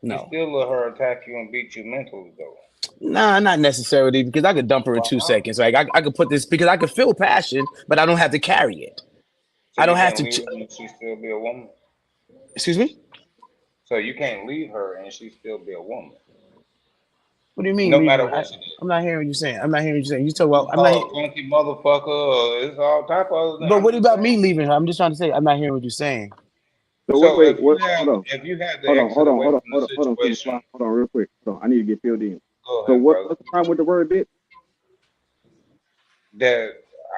No, you still let her attack you and beat you mentally though. Nah, not necessarily because I could dump her in 2 seconds. Like I could put this because I could feel passion, but I don't have to carry it. So I don't have to. Leave her and she still be a woman. Excuse me. So you can't leave her and she still be a woman. What do you mean? No matter what she I'm not hearing you saying. You talk about. I'm not. Funky motherfucker. It's all type of. But what about me leaving her? I'm just trying to say. I'm not hearing what you're saying. So wait, hold on, real quick. Hold on, I need to get filled in. Go so ahead, what's the problem with the word bitch? That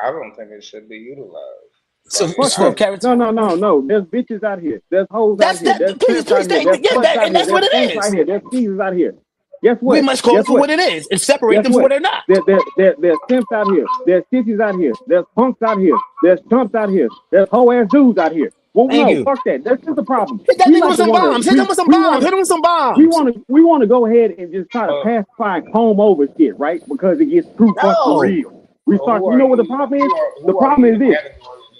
I don't think it should be utilized. So character. No. There's bitches out here. There's hoes out here. There's pimps out here. There's sluts out here. That's what it is. Out here. There's teasers out here. Guess what? We must call it for what it is and separate them from what they're not. There's pimps out here. There's sissies out here. There's punks out here. There's chumps out here. There's whole ass dudes out here. Well, no, fuck that. That's just the problem. Hit that nigga with some bombs. Hit him with some bombs. Hit him with some bombs. We want to go ahead and just try to pacify and comb over shit, right? Because it gets too fucking real. We start. You know what the problem is? The problem is this.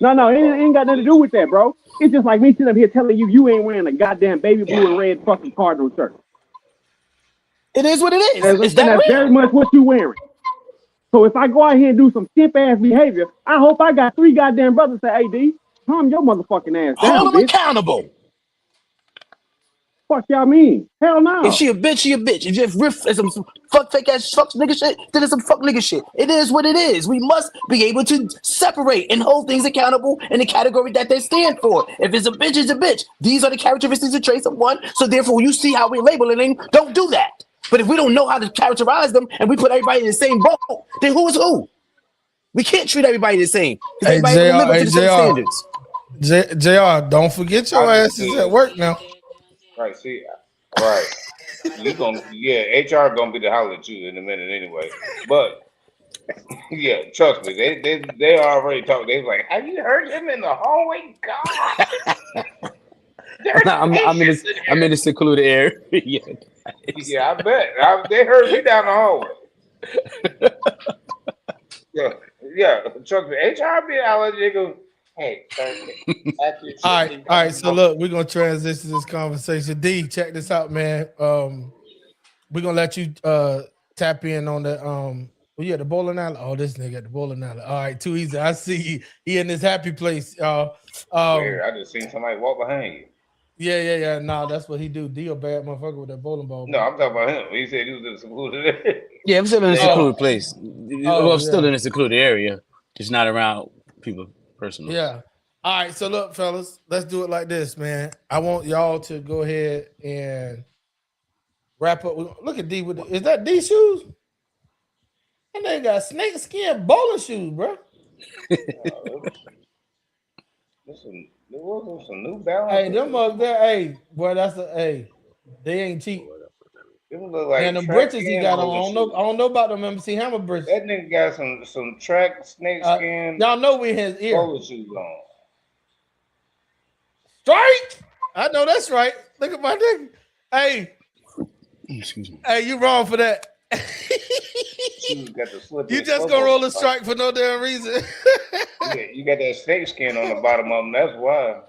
No, it ain't got nothing to do with that, bro. It's just like me sitting up here telling you ain't wearing a goddamn baby blue and red fucking Cardinal shirt. It is what it is. That's very much what you wearing. So if I go out here and do some simp ass behavior, I hope I got 3 goddamn brothers say, "Hey, D, calm your motherfucking ass down, hold them bitch." accountable. Fuck y'all mean? Hell no. If she a bitch, she a bitch. If you riff some fuck fake ass fuck nigga shit, then it's some fuck nigga shit. It is what it is. We must be able to separate and hold things accountable in the category that they stand for. If it's a bitch, it's a bitch. These are the characteristics and traits of one. So therefore, you see how we label it. Don't do that. But if we don't know how to characterize them and we put everybody in the same boat, then who is who? We can't treat everybody the same. Hey, everybody live up to the same standards. JR, don't forget your ass is at work now. Right, see, right. HR gonna be the holler at you in a minute anyway. But yeah, trust me, they already talked. They was like, "Have you heard him in the hallway?" God, I'm in a secluded area. Yeah, I bet. They heard me down the hallway. Yeah. Trust me, HR be out there go. Hey, all right. So look, we're gonna transition this conversation. D, check this out, man. we're gonna let you tap in on the well, yeah, the bowling alley. Oh, this nigga at the bowling alley. All right, too easy. I see he in this happy place, y'all. Where I just seen somebody walk behind you. Yeah. Nah, that's what he do. D a bad motherfucker with that bowling ball. No, I'm talking about him. He said he was in the secluded. Yeah, I'm still in a secluded place. Well, I'm still yeah. in a secluded area, just not around people personally. Yeah. All right, so look, fellas, let's do it like this, man. I want y'all to go ahead and wrap up. Look at D with is that D shoes? And they got snake skin bowling shoes, bro. There was some New Balance. Hey, them up there, hey, boy, that's a hey. They ain't cheap. It look like And the track britches he and got on, bowling shoes. I don't know about them MC Hammer britches. That nigga got some track snake skin. Y'all know we his ear. Bowling shoes on. Strike! I know that's right. Look at my nigga. Hey. Excuse me. Hey, you wrong for that. You just gonna roll a strike for no damn reason. You got that snake skin on the bottom of them. That's why.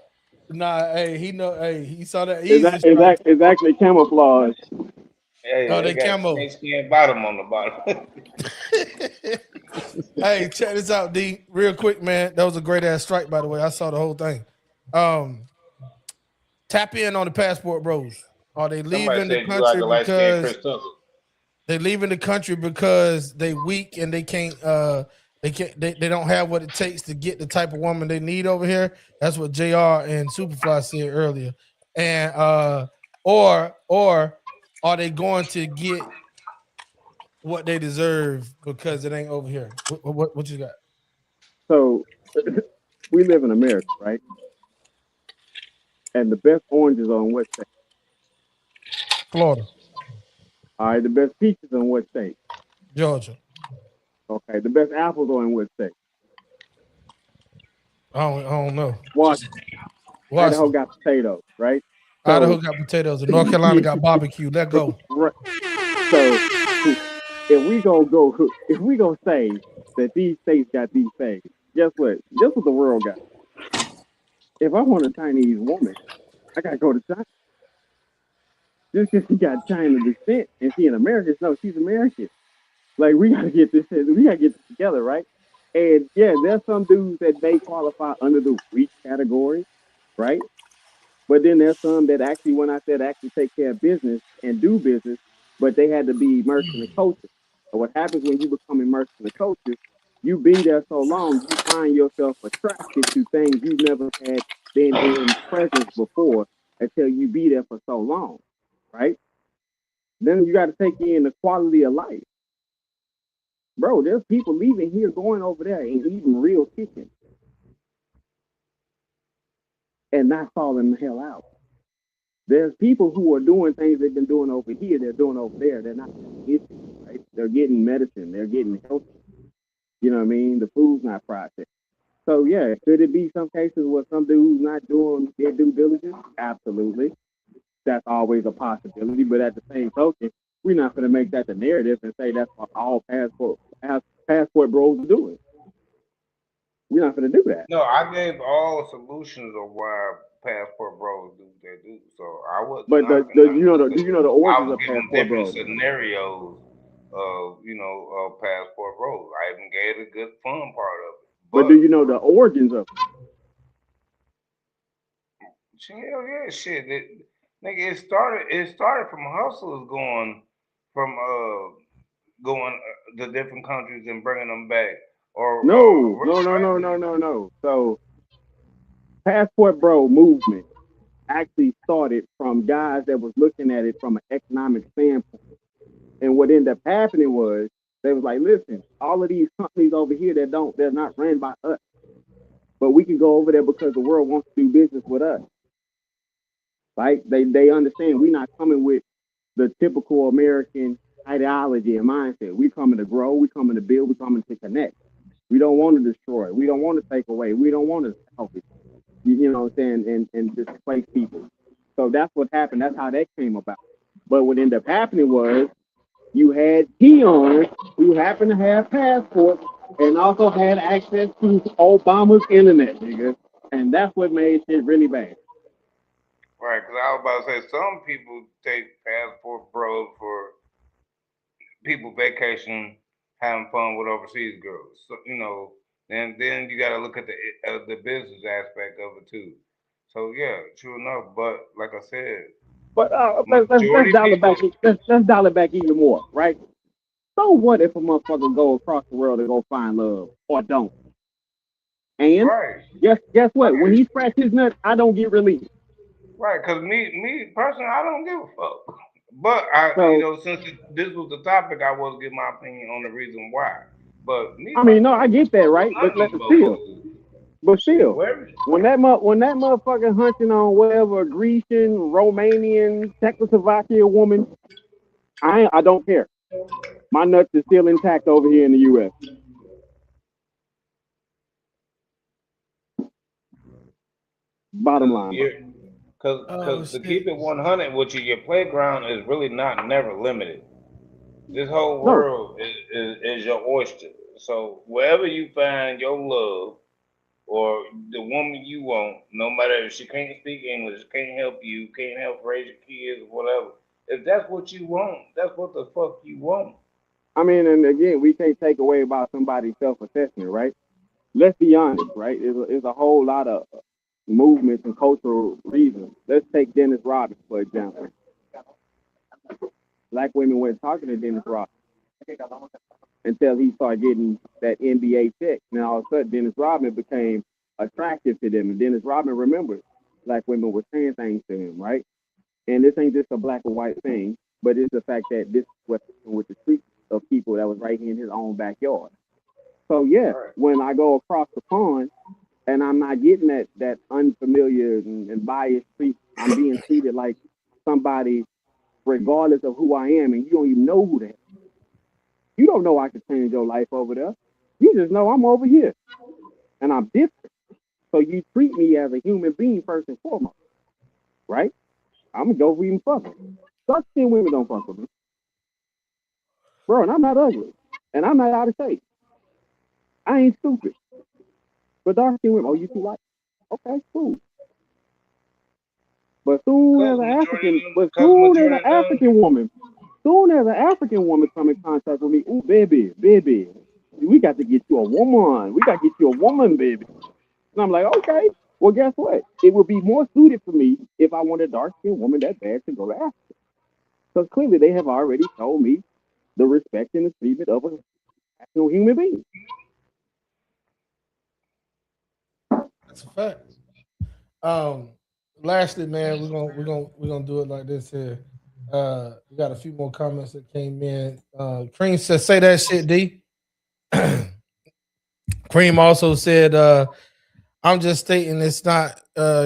Nah, hey, he know. Hey, he saw that. It's actually camouflage. Hey, they got camo. snake skin bottom on the bottom. Hey, check this out, D. Real quick, man. That was a great ass strike, by the way. I saw the whole thing. Tap in on the Passport Bros. Are they leaving the country because they leaving the country because they weak and they can't they don't have what it takes to get the type of woman they need over here? That's what JR and Superfly said earlier. And or are they going to get what they deserve because it ain't over here? What you got? So we live in America, right? And the best oranges are in what state? Florida. All right, the best peaches are in what state? Georgia. Okay, the best apples are in what state? I don't know. Washington. Idaho got potatoes, right? So, Idaho got potatoes, and North Carolina got barbecue. Let go. Right. So if we gonna say that these states got these things, guess what? Guess what the world got? If I want a Chinese woman, I gotta go to China. Just because she got China descent and she an American, no, she's American. Like we gotta get this together, right? And yeah, there's some dudes that may qualify under the weak category, right? But then there's some that actually, when I said actually take care of business and do business, but they had to be immersed in the culture. So what happens when you become immersed in the culture, you be there so long, you find yourself attracted to things you've never had been in presence before until you be there for so long, right? Then you got to take in the quality of life. Bro, there's people leaving here, going over there and eating real chicken and not falling the hell out. There's people who are doing things they've been doing over here, they're doing over there. They're not getting it, right? They're getting medicine, they're getting healthy. You know what I mean? The food's not processed. So yeah, could it be some cases where some dude's not doing their due diligence? Absolutely. That's always a possibility. But at the same token, we're not going to make that the narrative and say that's what all passport bros are doing. We're not going to do that. No, I gave all solutions of why passport bros do what they do. So I was. But you know the origins of passport bros. Scenarios of passport bros. I even gave the good fun part of it. But do you know the origins of it? Hell yeah, shit. Nigga, it started from hustlers going to different countries and bringing them back. Or No. So passport bro movement actually started from guys that was looking at it from an economic standpoint. And what ended up happening was they was like, listen, all of these companies over here they're not ran by us. But we can go over there because the world wants to do business with us. Right? They understand we're not coming with the typical American ideology and mindset. We're coming to grow, we're coming to build, we're coming to connect. We don't want to destroy, we don't want to take away, we don't want to salvage. You know what I'm saying, and displace people. So that's what happened. That's how that came about. But what ended up happening was you had peons who happened to have passports and also had access to Obama's internet, nigga. And that's what made shit really bad. Right, because I was about to say some people take passport bros for people vacation, having fun with overseas girls. So then you got to look at the business aspect of it too. So yeah, true enough. But like I said, But let's majority dial it people. back. Let's dial it back even more, right? So what if a motherfucker go across the world and go find love or don't? And Right. guess what? When he scratch his nuts, I don't get released. Right, because me personally, I don't give a fuck. But I, So since this was the topic, I was give my opinion on the reason why. But me I mean, no, personally, I I don't give get a that, fuck with right? none of these Still, motherfuckers. but still, Wherever, when that motherfucker hunting on whatever Grecian, Romanian, Czechoslovakia woman, I don't care. My nuts is still intact over here in the U.S. Bottom line, bro. Because to keep it 100 with you, your playground is really not never limited. This whole No, world is your oyster. So wherever you find your love or the woman you want, no matter if she can't speak English, can't help you, can't help raise your kids, or whatever. If that's what you want, that's what the fuck you want. I mean, and again, we can't take away about somebody's self-assessment, right? Let's be honest, right? There's a whole lot of movements and cultural reasons. Let's take Dennis Rodman, for example. Black women weren't talking to Dennis Rodman until he started getting that NBA check. Now all of a sudden, Dennis Rodman became attractive to them, and Dennis Rodman remembered black women were saying things to him, right? And this ain't just a black or white thing, but it's the fact that this was with the street of people that was right here in his own backyard. So yeah, when I go across the pond and I'm not getting that unfamiliar and biased treat, I'm being treated like somebody regardless of who I am, and you don't even know who that. You don't know I can change your life over there. You just know I'm over here and I'm different. So you treat me as a human being first and foremost, right? I'm gonna go for even fuck. Dark skinned women don't fuck with me, bro. And I'm not ugly, and I'm not out of shape. I ain't stupid. But dark skinned women, oh, you too light. Okay, cool. But soon as an African, but soon as an African woman, come in contact with me, ooh, baby, we got to get you a woman. We got to get you a woman, baby. And I'm like, okay. Well, guess what? It would be more suited for me if I want a dark skinned woman that bad to go to Africa. Because clearly they have already told me the respect and the treatment of a national human being. That's a fact. Lastly, man, we're gonna do it like this here. We got a few more comments that came in. Cream says, "Say that shit, D." Cream also said, "I'm just stating it's not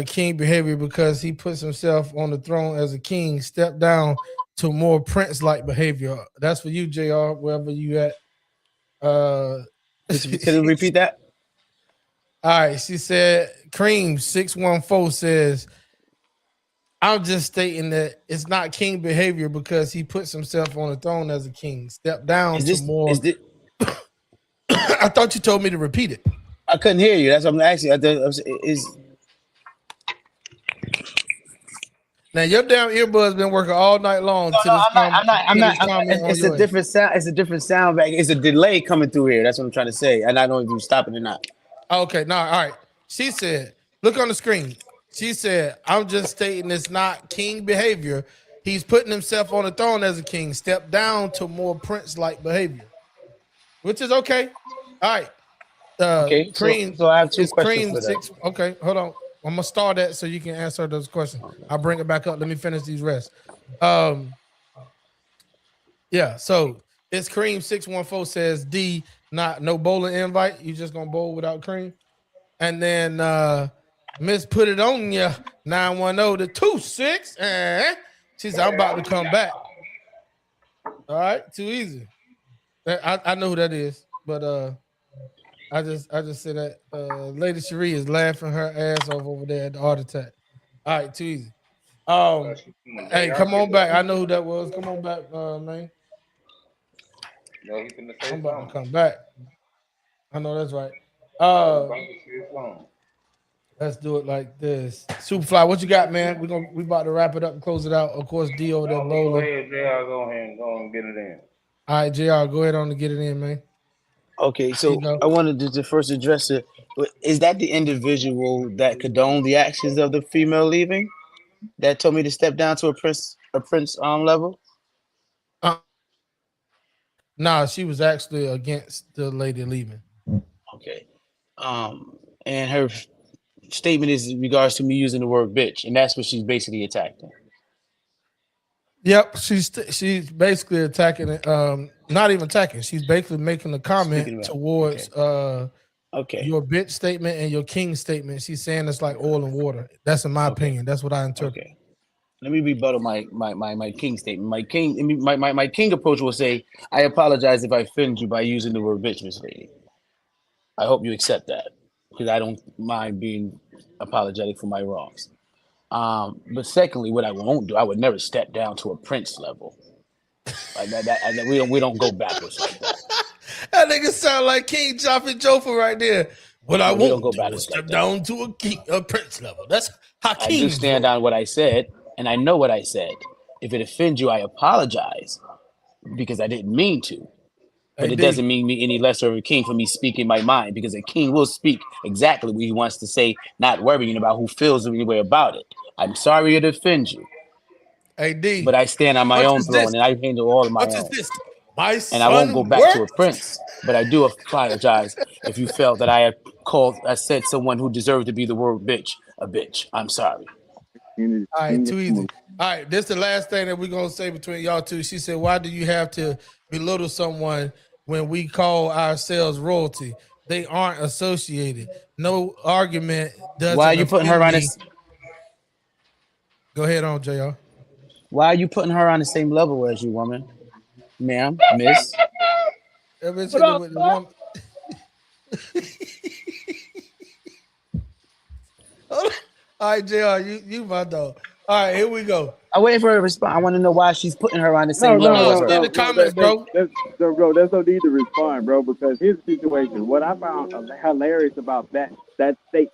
king behavior because he puts himself on the throne as a king. Step down to more prince-like behavior." That's for you, Jr. Wherever you at. Can you repeat that? All right, she said, Cream 614 says, I'm just stating that it's not king behavior because he puts himself on the throne as a king. Step down to more. I thought you told me to repeat it. I couldn't hear you. That's what I'm asking. Now your damn earbuds been working all night long to this comment. I'm not. Comment on It's a yours. different sound. It's a different sound back. It's a delay coming through here. That's what I'm trying to say. And I don't know if you stop it or not. Okay, no, all right. She said, look on the screen. She said, I'm just stating it's not king behavior. He's putting himself on the throne as a king. Step down to more prince-like behavior, which is okay. All right. Okay, Cream. so I have two It's questions Cream for that. 6. Okay, hold on. I'm gonna start that so you can answer those questions. I'll bring it back up. Let me finish these rests. Yeah, so it's Cream 614 says D, not no bowling invite. You just gonna bowl without cream. And then Miss Put It On Ya 910 to 26. She said, I'm about to come back. All right, too easy. I know who that is, but I just said that Lady Cherie is laughing her ass off over there at the heart attack. All right, too easy. Hey, come on back. I know who that was. Come on back, man. No, he finna say I'm about to something. come back. I know that's right. Let's do it like this. Superfly, what you got, man? We about to wrap it up and close it out. Of course, D over there No, go bowling. ahead, Jay. I'll go ahead and get it in. All right, JR, go ahead on to get it in, man. Okay, There you so go. I wanted to first address it. Is that the individual that condoned the actions of the female leaving that told me to step down to a prince level? Nah, she was actually against the lady leaving. Okay. And her statement is in regards to me using the word bitch, and that's what she's basically attacking. Yep, she's basically attacking it. Not even attacking. She's basically making a comment Speaking about, towards okay. your bitch statement and your king statement. She's saying it's like oil and water. That's in my opinion. That's what I interpret. Okay. Let me rebuttal my king statement. My king approach will say, I apologize if I offend you by using the word bitch, Miss Lady. I hope you accept that because I don't mind being apologetic for my wrongs. But secondly, what I won't do, I would never step down to a prince level. Like that we don't go backwards like that. That nigga sound like King Joffrey Jofa right there. What I No, we don't won't go do is backwards step like that. down to a prince level. That's how I do kings stand roll. on what I said, and I know what I said. If it offends you, I apologize because I didn't mean to. But Hey, it D. doesn't mean me any lesser of a king for me speaking my mind because a king will speak exactly what he wants to say, not worrying about who feels any way about it. I'm sorry it offends you, Hey, D. but I stand on my What own is this? throne and I handle all of my What is own. this? My And I won't go son back to a worked? prince, but I do apologize if you felt that I said someone who deserved to be the word bitch a bitch. I'm sorry. All right, too easy. All right, this is the last thing that we're gonna say between y'all two. She said, "Why do you have to belittle someone when we call ourselves royalty? They aren't associated. No argument Why are doesn't you putting offend her on me." this? Go ahead on, Jr. Why are you putting her on the same level as you, woman, ma'am, miss? That bitch What hit it up, with the son? woman. All right, Jr. You my dog. All right, here we go. I'm waiting for her to respond. I want to know why she's putting her on the No, same no, level no, as No, her. stay in no, the no. comments, bro. Bro, there's no need to respond, bro, because here's the situation. What I found hilarious about that statement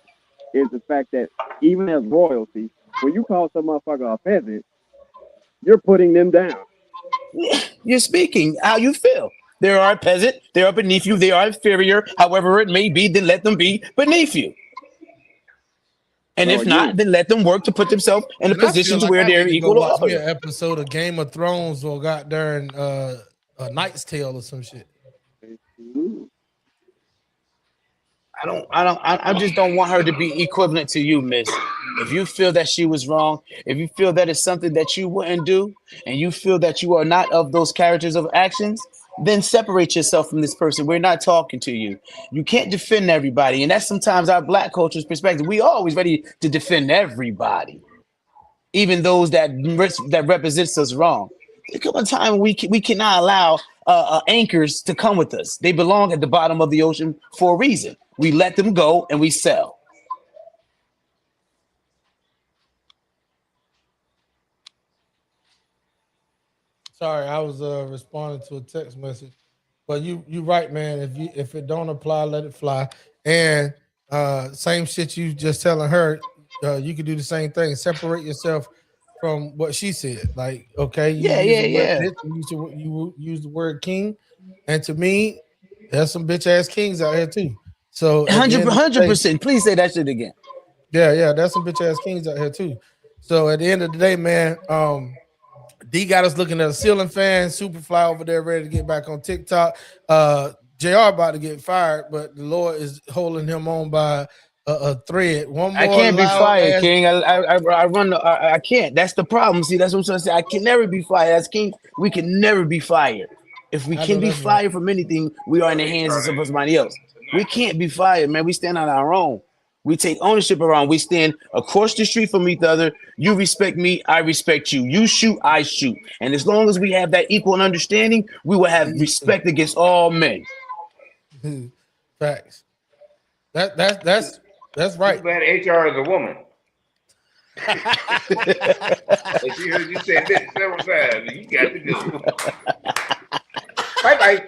is the fact that even as royalty, when you call some motherfucker a peasant, you're putting them down. You're speaking how you feel. They are a peasant. They are beneath you. They are inferior. However it may be, then let them be beneath you. And No, if not, again, then let them work to put themselves in a Man, I position feel to like where I they're need to go equal to watch me others. an episode of Game of Thrones or got during a Knight's Tale or some shit. I just don't want her to be equivalent to you, miss. If you feel that she was wrong, if you feel that it's something that you wouldn't do, and you feel that you are not of those characters of actions, then separate yourself from this person. We're not talking to you. You can't defend everybody. And that's sometimes our black culture's perspective. We always ready to defend everybody, even those that represents us wrong. There come a time when we cannot allow anchors to come with us. They belong at the bottom of the ocean for a reason. We let them go and we sell. Sorry, I was responding to a text message. But you right, man. If it don't apply, let it fly. And same shit you just telling her, you could do the same thing. Separate yourself from what she said. Like, okay, you Yeah, use yeah, the word yeah. bitch, you use the word king, and to me, there's some bitch ass kings out here too. So at the end of the day, 100%. Please say that shit again. yeah, there's some bitch ass kings out here too. So at the end of the day, man, D got us looking at a ceiling fan, Superfly over there ready to get back on TikTok. JR about to get fired, but the Lord is holding him on by a thread. One I more can't be loud fired, ass. King. I run. I can't. That's the problem. See, that's what I'm trying to say. I can never be fired. As King, we can never be fired. If we I can know be that's right. fired from anything, we are in the hands of somebody else. We can't be fired, man. We stand on our own. We take ownership around. We stand across the street from each other. You respect me, I respect you. You shoot, I shoot. And as long as we have that equal understanding, we will have respect against all men. Facts. That's right. Too bad HR is a woman. But she heard you say this several times. You got to go. Bye bye.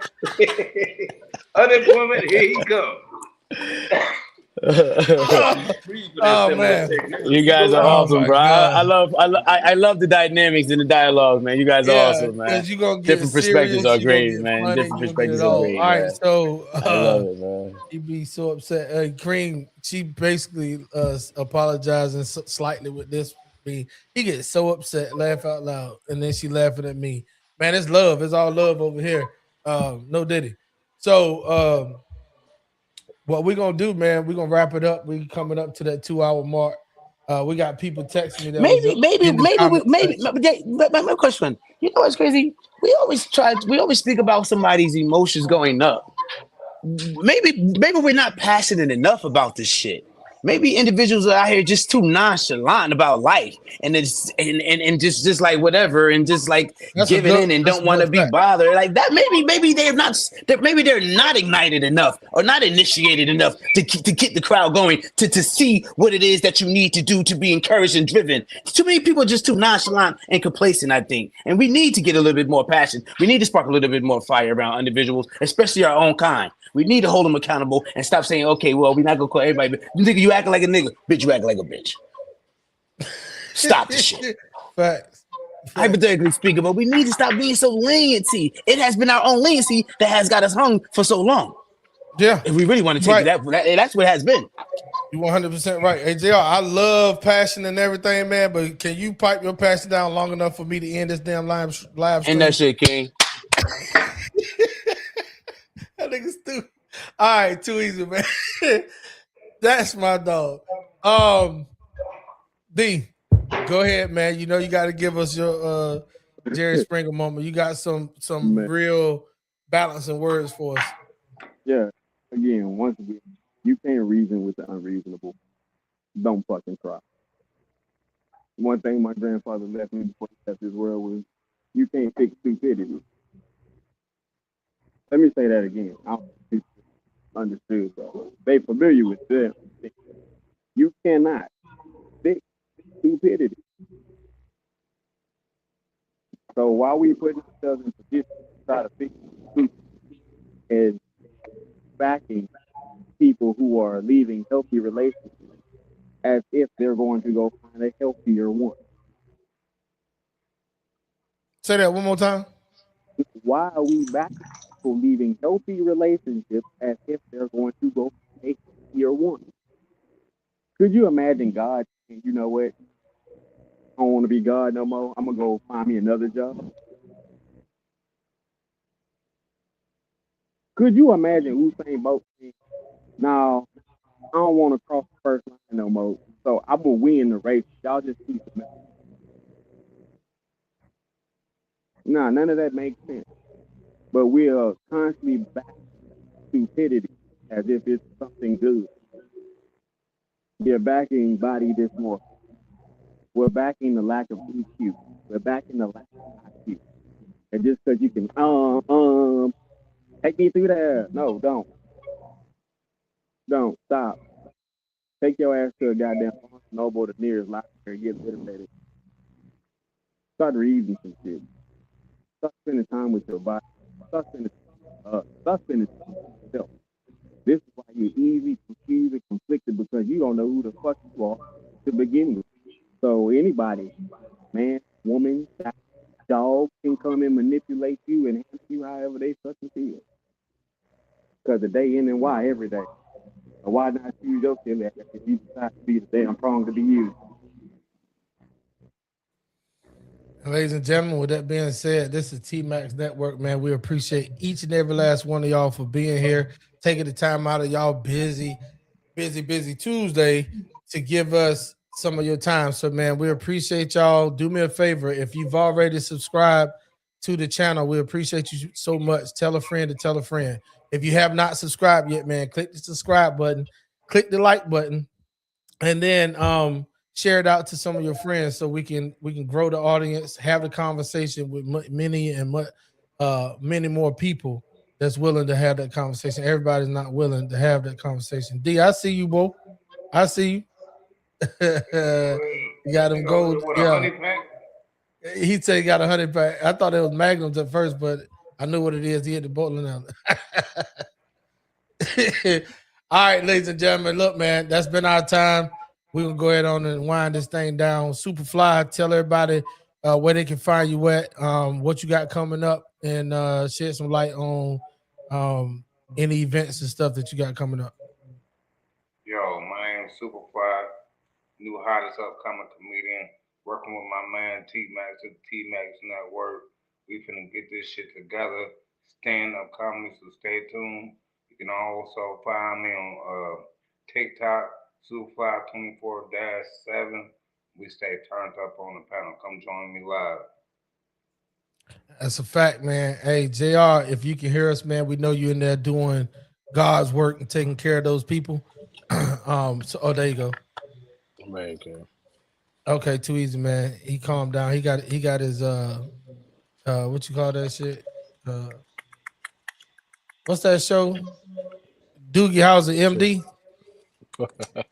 Unemployment, here he comes. Oh man. You guys are Oh awesome, my bro. God. I love the dynamics and the dialogue, man. You guys are Yeah, awesome, man. because you're gonna get Different perspectives serious, are you're gonna great, get man. funny, Different you're gonna get it perspectives are all. great, All right, man. so I love it, man. she'd be so upset. Cream, she basically apologizing slightly with this. He gets so upset, laugh out loud, and then she laughing at me. Man, it's love. It's all love over here. No Diddy. So what we're gonna do, man, we're gonna wrap it up. We coming up to that 2 hour mark. We got people texting me that was Maybe in the comment section. my question. You know what's crazy? We always speak about somebody's emotions going up. Maybe we're not passionate enough about this shit. Maybe individuals are out here just too nonchalant about life and it's and just like whatever and just like That's a giving good. in and That's don't a want good to be fact. bothered like that. Maybe they're not. Maybe they're not ignited enough or not initiated enough to get the crowd going to see what it is that you need to do to be encouraged and driven. Too many people are just too nonchalant and complacent, I think, and we need to get a little bit more passion. We need to spark a little bit more fire around individuals, especially our own kind. We need to hold them accountable and stop saying, okay, well, we're not going to call everybody. Nigga, you acting like a nigga. Bitch, you act like a bitch. Stop the shit. Facts. Hypothetically speaking, but we need to stop being so leniency. It has been our own leniency that has got us hung for so long. Yeah. If we really want to take it, that's what it has been. You're 100% right. Hey, JR, I love passion and everything, man, but can you pipe your passion down long enough for me to end this damn live stream? And that shit, King. That nigga stupid. All right, too easy, man. That's my dog. D, go ahead, man. You know you got to give us your Jerry Springer moment. You got some real balancing words for us. Yeah. Again, once again, you can't reason with the unreasonable. Don't fucking try. One thing my grandfather left me before he left this world was you can't fix stupidity. Let me say that again. I don't think it's understood though. They familiar with them. You cannot fix stupidity. So while we put ourselves in position to try to fix stupidity and backing people who are leaving healthy relationships as if they're going to go find a healthier one. Say that one more time. Why are we backing people leaving healthy relationships as if they're going to go find a healthier one? Could you imagine God saying, you know what? I don't want to be God no more. I'm going to go find me another job. Could you imagine Usain Bolt saying, no, I don't want to cross the first line no more. So I'm going to win the race. Y'all just keep the medal. Nah, none of that makes sense. But we are constantly backing stupidity as if it's something good. We're backing body dysmorphia. We're backing the lack of EQ. We're backing the lack of IQ. And just because you can, take me through there. No, don't. Don't. Stop. Take your ass to a goddamn Barnes & Noble, the nearest library, get literate. Start reading some shit. Start spending time with your body. Start spending time with yourself. This is why you're easy, confused, and conflicted because you don't know who the fuck you are to begin with. So anybody, man, woman, dog, can come and manipulate you and handle you however they fucking feel. Because the day in and why every day. So why not use your silly ass if you decide to be the damn prong to be used? Ladies and gentlemen, with that being said, this is T-Max Network, man. We appreciate each and every last one of y'all for being here, taking the time out of y'all busy Tuesday to give us some of your time. So, man, we appreciate y'all. Do me a favor. If you've already subscribed to the channel, we appreciate you so much. Tell a friend to tell a friend. If you have not subscribed yet, man, click the subscribe button, click the like button, and then share it out to some of your friends so we can grow the audience, have the conversation with many more people that's willing to have that conversation. Everybody's not willing to have that conversation. D, I see you, bro. I see you. You got them gold. What, Yeah. 100 pack? He said he got 100 pack. I thought it was Magnums at first, but I knew what it is. He hit the bottle now. All right, ladies and gentlemen, look, man, that's been our time. We're gonna go ahead on and wind this thing down. Superfly, tell everybody where they can find you at, what you got coming up, and shed some light on any events and stuff that you got coming up. Yo, my name's Superfly, new hottest upcoming comedian, working with my man T-Max at the T-Max Network. We finna get this shit together. Stand-up comedy, so stay tuned. You can also find me on TikTok, Superfly24-7. We stay turned up on the panel. Come join me live. That's a fact, man. Hey, JR, if you can hear us, man, we know you're in there doing God's work and taking care of those people. So there you go. Right, okay. Okay, too easy, man. He calmed down. He got his what you call that shit? What's that show? Doogie Howser, MD.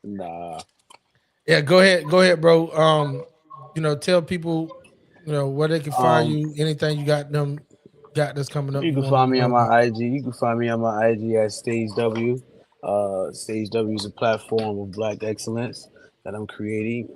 Nah. Yeah, go ahead, bro. Tell people, where they can find you. Anything you got that's coming up. You can Want to find me on about. my IG. You can find me on my IG at Stage W. Stage W is a platform of Black excellence that I'm creating.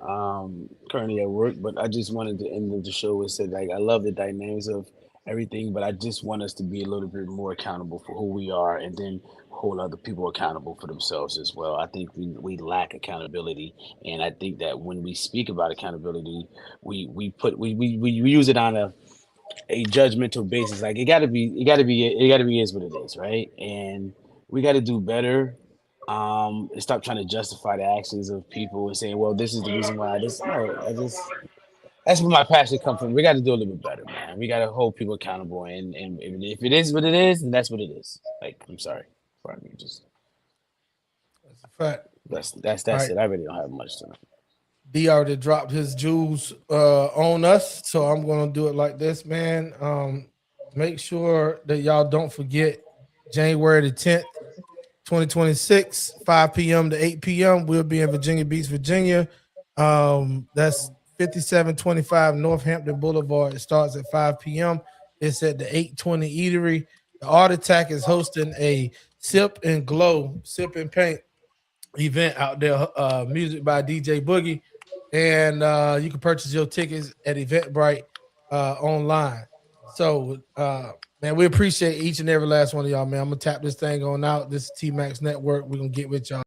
Currently at work, but I just wanted to end the show and say, like, I love the dynamics of everything, but I just want us to be a little bit more accountable for who we are, and then hold other people accountable for themselves as well. I think we lack accountability, and I think that when we speak about accountability, we use it on a judgmental basis. Like it gotta be is what it is, right? And we gotta do better. And stop trying to justify the actions of people and saying, well, this is the reason why this no, that's where my passion comes from. We gotta do a little bit better, man. We gotta hold people accountable, and if it is what it is, then that's what it is. Like, I'm sorry. Pardon me, just That's a fact. that's All right. it. I really don't have much to know. D already dropped his jewels on us, so I'm gonna do it like this, man. Make sure that y'all don't forget January the 10th, 2026, 5 p.m. to 8 p.m. We'll be in Virginia Beach, Virginia. That's 5725 Northampton Boulevard. It starts at 5 p.m. It's at the 820 Eatery. The Art Attack is hosting a Sip and Glow, Sip and Paint event out there. Music by DJ Boogie. And you can purchase your tickets at Eventbrite online. So, man, we appreciate each and every last one of y'all, man. I'm gonna tap this thing on out. This is T Max Network. We're gonna get with y'all.